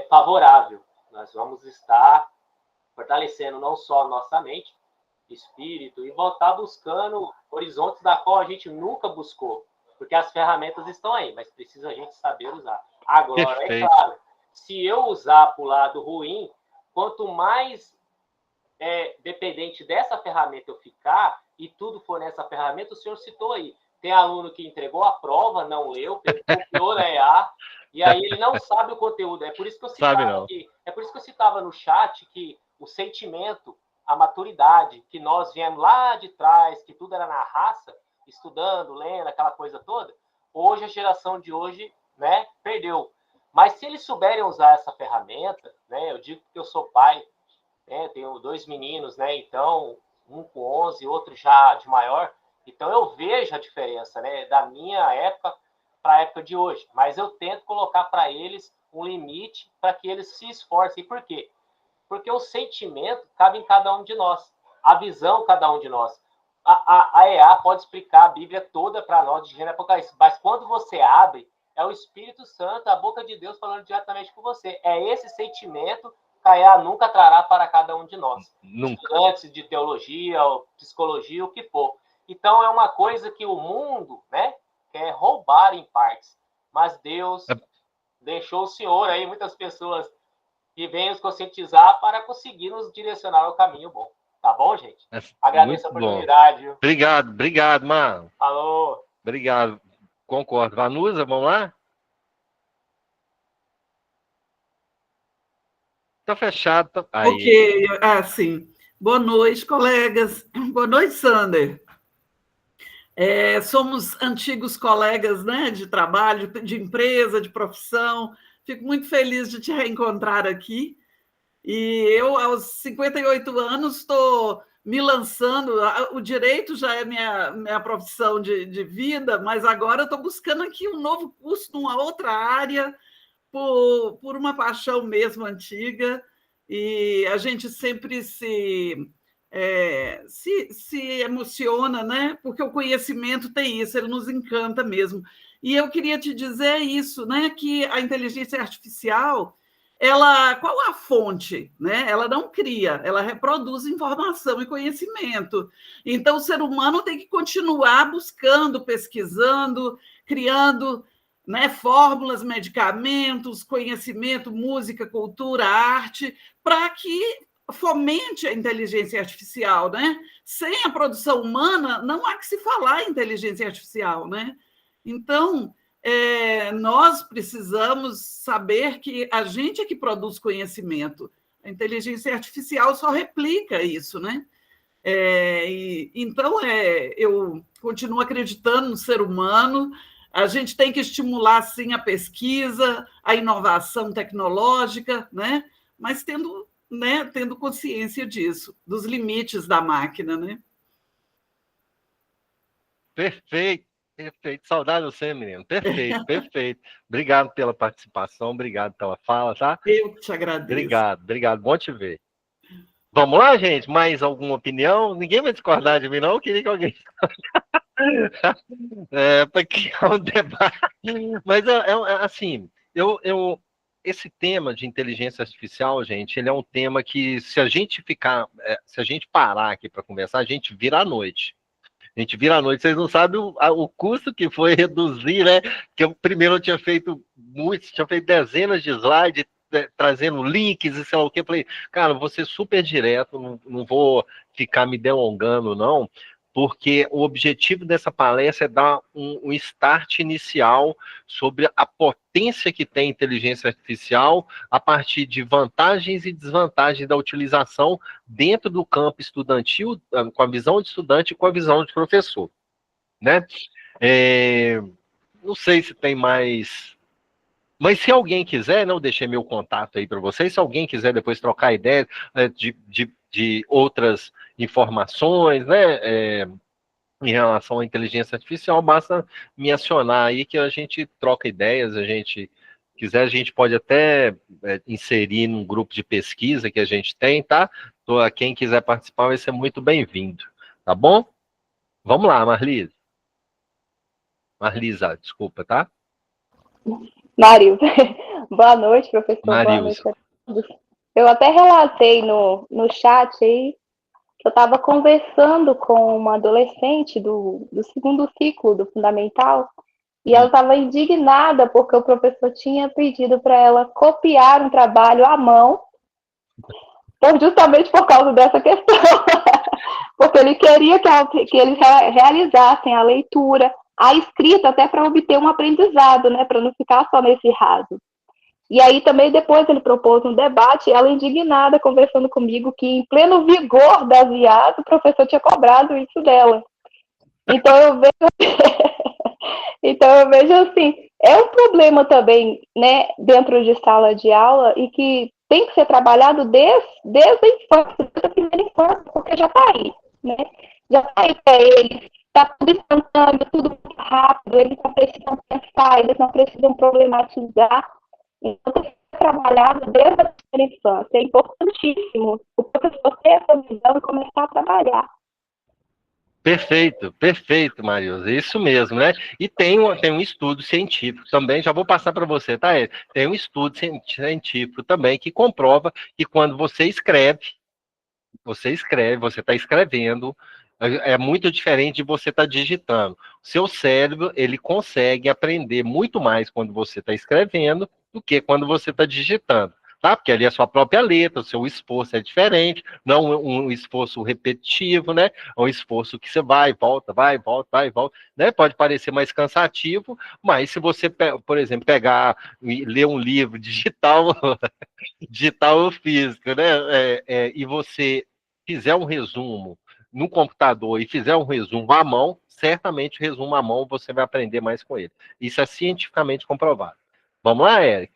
favorável. Nós vamos estar fortalecendo não só a nossa mente, espírito, e voltar buscando horizontes da qual a gente nunca buscou, porque as ferramentas estão aí, mas precisa a gente saber usar. Agora, Perfeito. é claro, se eu usar para o lado ruim, quanto mais dependente dessa ferramenta eu ficar, e tudo for nessa ferramenta, o senhor citou aí. Tem aluno que entregou a prova, não leu, copiou na EA, e aí ele não sabe o conteúdo. É por isso que eu citava aqui, é por isso que eu citava no chat que o sentimento, a maturidade, que nós viemos lá de trás, que tudo era na raça, estudando, lendo, aquela coisa toda, hoje a geração de hoje, né, perdeu. Mas se eles souberem usar essa ferramenta, né, eu digo que eu sou pai, né, tenho 2 meninos, né, então um com 11, outro já de maior, então eu vejo a diferença, né, da minha época para a época de hoje, mas eu tento colocar para eles um limite para que eles se esforcem. Por quê? Porque o sentimento cabe em cada um de nós, a visão cada um de nós. A EA pode explicar a Bíblia toda para nós de Gênesis e Apocalipse, mas quando você abre, é o Espírito Santo, a boca de Deus falando diretamente com você. É esse sentimento que a EA nunca trará para cada um de nós. Nunca. Estudantes de teologia, ou psicologia, o que for. Então é uma coisa que o mundo, né, quer roubar em partes. Mas Deus deixou o Senhor aí, muitas pessoas que venham nos conscientizar para conseguir nos direcionar ao caminho bom. Tá bom, gente? Agradeço a oportunidade. Bom. Obrigado, mano. Alô. Obrigado. Concordo. Vanusa, vamos lá? Tá fechado. Tá... Ok, sim. Boa noite, colegas. Boa noite, Sander. Somos antigos colegas, né, de trabalho, de empresa, de profissão. Fico muito feliz de te reencontrar aqui. E eu, aos 58 anos, estou me lançando. O direito já é minha profissão de vida, mas agora estou buscando aqui um novo curso numa outra área, por uma paixão mesmo antiga. E a gente sempre se emociona, né? Porque o conhecimento tem isso, ele nos encanta mesmo. E eu queria te dizer isso, né? Que a inteligência artificial, qual a fonte? Né? Ela não cria, ela reproduz informação e conhecimento. Então, o ser humano tem que continuar buscando, pesquisando, criando, né, fórmulas, medicamentos, conhecimento, música, cultura, arte, para que fomente a inteligência artificial, né? Sem a produção humana, não há que se falar em inteligência artificial, né? Então, nós precisamos saber que a gente é que produz conhecimento. A inteligência artificial só replica isso, né? Então, eu continuo acreditando no ser humano. A gente tem que estimular, sim, a pesquisa, a inovação tecnológica, né? Mas tendo consciência disso, dos limites da máquina, né? Perfeito. Saudade de você, menino. Perfeito. Obrigado pela participação, obrigado pela fala, tá? Eu te agradeço. Obrigado. Bom te ver. Vamos lá, gente? Mais alguma opinião? Ninguém vai discordar de mim, não? Eu queria que alguém... para criar um debate. Mas, assim, esse tema de inteligência artificial, gente, ele é um tema que, se a gente parar aqui para conversar, a gente vira à noite. Vocês não sabem o custo que foi reduzir, né? Que eu primeiro tinha feito dezenas de slides, trazendo links e sei lá o que. Eu falei, cara, vou ser super direto, não vou ficar me delongando, não, porque o objetivo dessa palestra é dar um start inicial sobre a potência que tem a inteligência artificial a partir de vantagens e desvantagens da utilização dentro do campo estudantil, com a visão de estudante e com a visão de professor, né? Não sei se tem mais... Mas se alguém quiser, não deixei meu contato aí para vocês, se alguém quiser depois trocar ideia de outras informações, né, em relação à inteligência artificial, basta me acionar aí que a gente troca ideias, a gente quiser, a gente pode até inserir num grupo de pesquisa que a gente tem, tá? Então, quem quiser participar vai ser muito bem-vindo, tá bom? Vamos lá, Marlisa, desculpa, tá? Marilza. Boa noite, professor. Marilza. Boa noite a todos. Eu até relatei no chat aí que eu estava conversando com uma adolescente do segundo ciclo do Fundamental e ela estava indignada porque o professor tinha pedido para ela copiar um trabalho à mão, justamente por causa dessa questão. Porque ele queria que eles realizassem a leitura, a escrita, até para obter um aprendizado, né, para não ficar só nesse raso. E aí também depois ele propôs um debate, ela indignada, conversando comigo, que em pleno vigor das IAs, o professor tinha cobrado isso dela. Então eu vejo assim, é um problema também, né, dentro de sala de aula, e que tem que ser trabalhado desde a infância, desde a primeira infância, porque já está aí, né? Já está aí para eles, está tudo instantâneo, tudo muito rápido, eles não precisam pensar, eles não precisam problematizar. Então, tem que ser trabalhado desde a primeira infância. É importantíssimo o professor ter essa visão e começar a trabalhar. Perfeito, Marilza, isso mesmo, né? E tem um estudo científico também, já vou passar para você, tá? Tem um estudo científico também que comprova que quando você está escrevendo, é muito diferente de você estar digitando. O seu cérebro, ele consegue aprender muito mais quando você está escrevendo do que quando você está digitando. Tá? Porque ali é a sua própria letra, o seu esforço é diferente, não um esforço repetitivo, né? É um esforço que você vai, volta, né? Pode parecer mais cansativo, mas se você, por exemplo, pegar e ler um livro digital, digital ou físico, né? E você fizer um resumo no computador e fizer um resumo à mão, certamente o resumo à mão você vai aprender mais com ele. Isso é cientificamente comprovado. Vamos lá, Eric?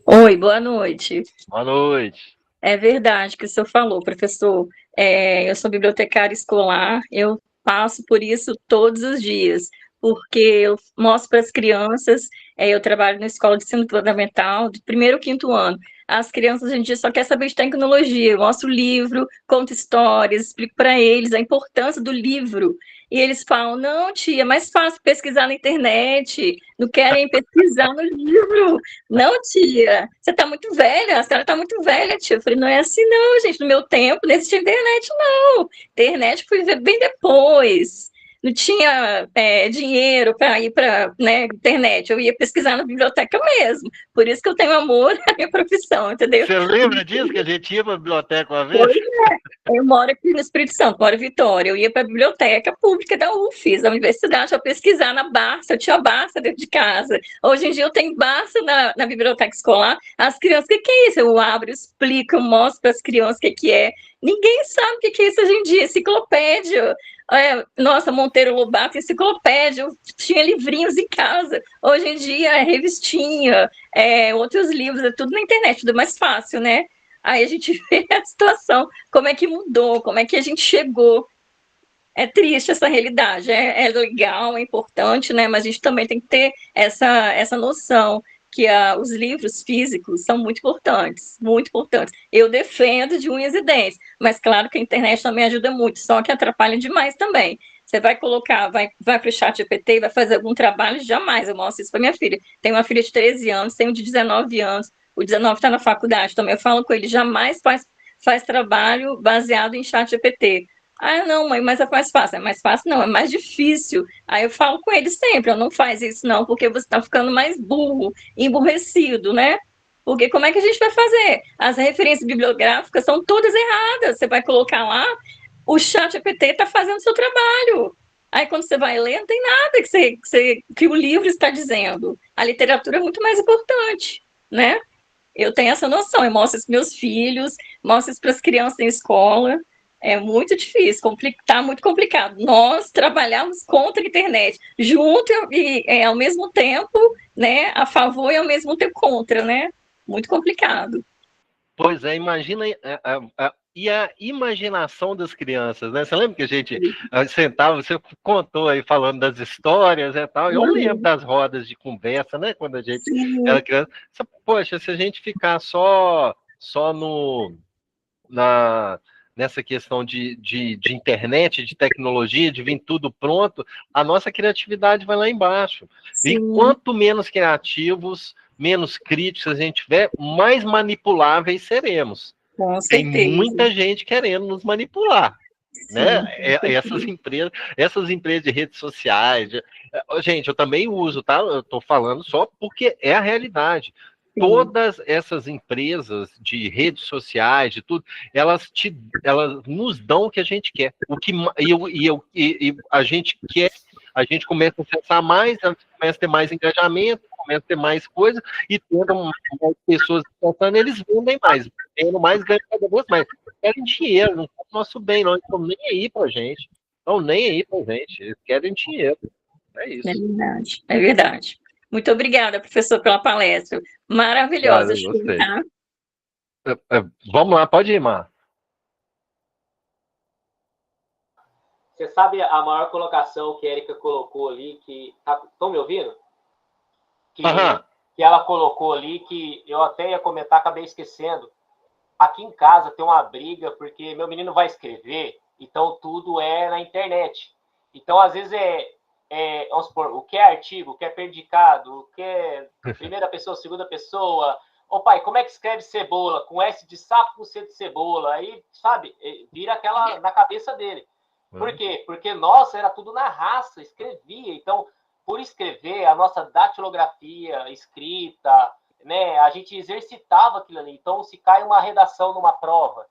Oi, boa noite. Boa noite. É verdade que o senhor falou, professor. Eu sou bibliotecária escolar, eu passo por isso todos os dias, porque eu mostro para as crianças, eu trabalho na escola de ensino fundamental, de primeiro ao quinto ano. As crianças hoje em dia só querem saber de tecnologia, eu mostro o livro, conto histórias, explico para eles a importância do livro. E eles falam, não, tia, é mais fácil pesquisar na internet, não querem pesquisar no livro. Não, tia, você está muito velha, a senhora está muito velha, tia. Eu falei, não é assim não, gente, no meu tempo não existia internet, não. Internet fui ver bem depois. Não tinha dinheiro para ir para internet, eu ia pesquisar na biblioteca mesmo. Por isso que eu tenho amor à minha profissão, entendeu? Você lembra disso, que a gente ia para a biblioteca uma vez? Pois é. Eu moro aqui no Espírito Santo, moro em Vitória. Eu ia para a biblioteca pública da UFES, da universidade, para pesquisar na Barça. Eu tinha Barça dentro de casa. Hoje em dia eu tenho Barça na biblioteca escolar. As crianças, o que é isso? Eu abro, explico, eu mostro para as crianças o que é. Ninguém sabe o que é isso hoje em dia. Enciclopédia. Nossa, Monteiro Lobato, enciclopédia, eu tinha livrinhos em casa. Hoje em dia é revistinha, outros livros, é tudo na internet, tudo mais fácil, né? Aí a gente vê a situação, como é que mudou, como é que a gente chegou. É triste essa realidade, é legal, é importante, né? Mas a gente também tem que ter essa noção que os livros físicos são muito importantes, muito importantes. Eu defendo de unhas e dentes, mas claro que a internet também ajuda muito, só que atrapalha demais também. Você vai colocar, vai para o chat GPT e vai fazer algum trabalho, jamais, eu mostro isso para minha filha. Tenho uma filha de 13 anos, tenho de 19 anos, o 19 está na faculdade também, eu falo com ele, jamais faz trabalho baseado em chat GPT. Ah, não, mãe, mas é mais fácil. É mais fácil, não, é mais difícil. Aí eu falo com ele sempre, eu não faz isso não, porque você está ficando mais burro, emburrecido, né? Porque como é que a gente vai fazer? As referências bibliográficas são todas erradas. Você vai colocar lá, o ChatGPT está fazendo o seu trabalho. Aí, quando você vai ler, não tem nada que o livro está dizendo. A literatura é muito mais importante, né? Eu tenho essa noção, eu mostro isso para meus filhos, mostro isso para as crianças em escola. É muito difícil, está muito complicado. Nós trabalhamos contra a internet, junto e ao mesmo tempo, né, a favor e ao mesmo tempo contra, né? Muito complicado. Pois é, imagina e a imaginação das crianças, né? Você lembra que a gente sentava, você contou aí falando das histórias e tal, eu lembro das rodas de conversa, né? Quando a gente era criança. Poxa, se a gente ficar só nessa questão de internet, de tecnologia, de vir tudo pronto, a nossa criatividade vai lá embaixo. Sim. E quanto menos criativos, menos críticos a gente tiver, mais manipuláveis seremos. Com certeza. Tem muita gente querendo nos manipular. Sim, né? Essas empresas de redes sociais. Gente, eu também uso, tá? Eu estou falando só porque é a realidade. Sim. Todas essas empresas de redes sociais, de tudo, elas nos dão o que a gente quer. E a gente quer, a gente começa a acessar mais, a gente começa a ter mais engajamento, começa a ter mais coisa, e tendo mais pessoas acessando, eles vendem mais, tendo mais, ganhando cada vez mais. Querem dinheiro, não querem nosso bem, não estão nem aí pra gente. Estão nem aí pra gente, eles querem dinheiro. É isso. É verdade, é verdade. Muito obrigada, professor, pela palestra. Maravilhosa. Tá? Vamos lá, pode ir, Mar. Você sabe a maior colocação que a Érica colocou ali, que... Estão me ouvindo? Que ela colocou ali, que eu até ia comentar, acabei esquecendo. Aqui em casa tem uma briga, porque meu menino vai escrever, então tudo é na internet. Então, às vezes, vamos supor, o que é artigo, o que é predicado, o que é primeira pessoa, segunda pessoa. Ô pai, como é que escreve cebola? Com S de sapo, com C de cebola. Aí, sabe, vira aquela na cabeça dele. Por quê? Porque, nossa, era tudo na raça, escrevia. Então, por escrever, a nossa datilografia, escrita, né, a gente exercitava aquilo ali. Então, se cai uma redação numa prova,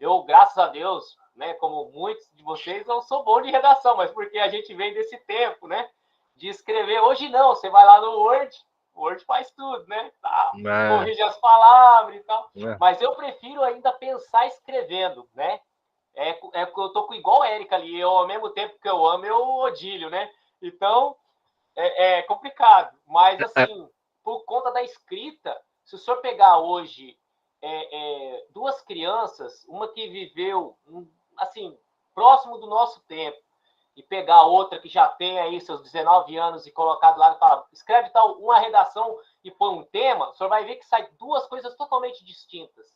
eu, graças a Deus, né, como muitos de vocês, não sou bom de redação, mas porque a gente vem desse tempo, né, de escrever. Hoje não, você vai lá no Word, o Word faz tudo, né, corrige as palavras e tal, mas eu prefiro ainda pensar escrevendo, né, eu tô igual a Érica ali, eu ao mesmo tempo que eu amo, eu odilho, né, então é complicado, mas assim, por conta da escrita, se o senhor pegar hoje duas crianças, uma que viveu assim, próximo do nosso tempo, e pegar outra que já tem aí seus 19 anos e colocar do lado e falar, escreve tal uma redação e põe um tema, o senhor vai ver que sai duas coisas totalmente distintas,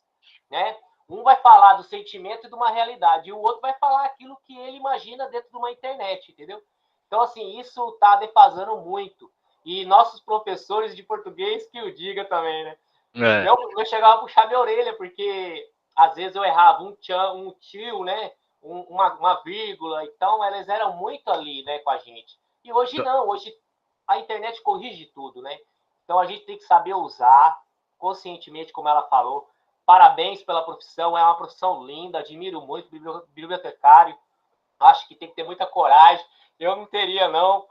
né? Um vai falar do sentimento e de uma realidade, e o outro vai falar aquilo que ele imagina dentro de uma internet, entendeu? Então, assim, isso está defasando muito. E nossos professores de português que o diga também, né? Eu chegava a puxar minha orelha, porque às vezes eu errava um tio, né? Uma vírgula, então elas eram muito ali, né, com a gente. E hoje não, hoje a internet corrige tudo, né? Então a gente tem que saber usar conscientemente, como ela falou. Parabéns pela profissão, é uma profissão linda, admiro muito, bibliotecário, acho que tem que ter muita coragem, eu não teria, não.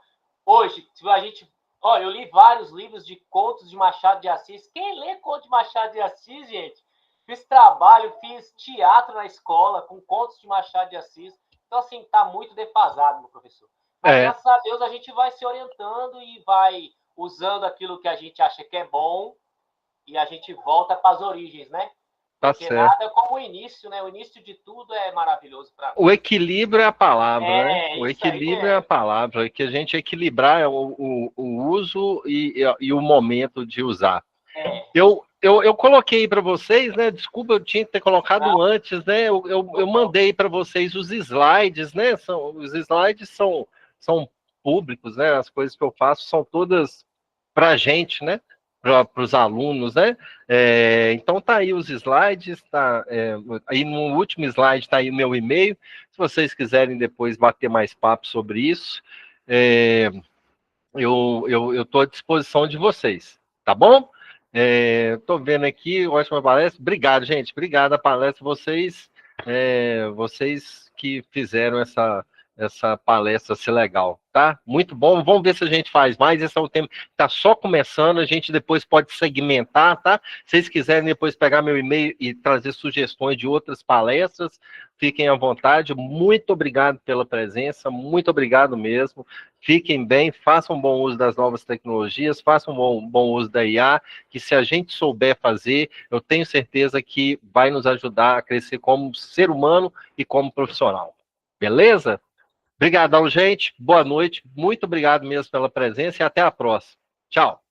Hoje, se a gente... Olha, eu li vários livros de contos de Machado de Assis. Quem lê conto de Machado de Assis, gente? Fiz trabalho, fiz teatro na escola com contos de Machado de Assis. Então, assim, tá muito defasado, meu professor. Mas, graças a Deus, a gente vai se orientando e vai usando aquilo que a gente acha que é bom e a gente volta para as origens, né? Porque nada é como o início, né? O início de tudo é maravilhoso para mim. O equilíbrio é a palavra, né? O equilíbrio é a palavra, que a gente equilibrar o uso e o momento de usar. Eu coloquei para vocês, né? Desculpa, eu tinha que ter colocado antes, né? Eu mandei para vocês os slides, né? Os slides são públicos, né? As coisas que eu faço são todas para a gente, né? Para os alunos, né? Então tá aí os slides, tá? Aí no último slide tá aí o meu e-mail. Se vocês quiserem depois bater mais papo sobre isso, eu estou à disposição de vocês, tá bom? Estou vendo aqui, ótima palestra. Obrigado, gente. Obrigado a palestra. Vocês que fizeram essa palestra ser legal, tá? Muito bom. Vamos ver se a gente faz mais. Esse é o tema que está só começando. A gente depois pode segmentar, tá? Se vocês quiserem depois pegar meu e-mail e trazer sugestões de outras palestras, fiquem à vontade. Muito obrigado pela presença. Muito obrigado mesmo. Fiquem bem, façam bom uso das novas tecnologias, façam bom uso da IA, que se a gente souber fazer, eu tenho certeza que vai nos ajudar a crescer como ser humano e como profissional. Beleza? Obrigadão, gente. Boa noite. Muito obrigado mesmo pela presença e até a próxima. Tchau.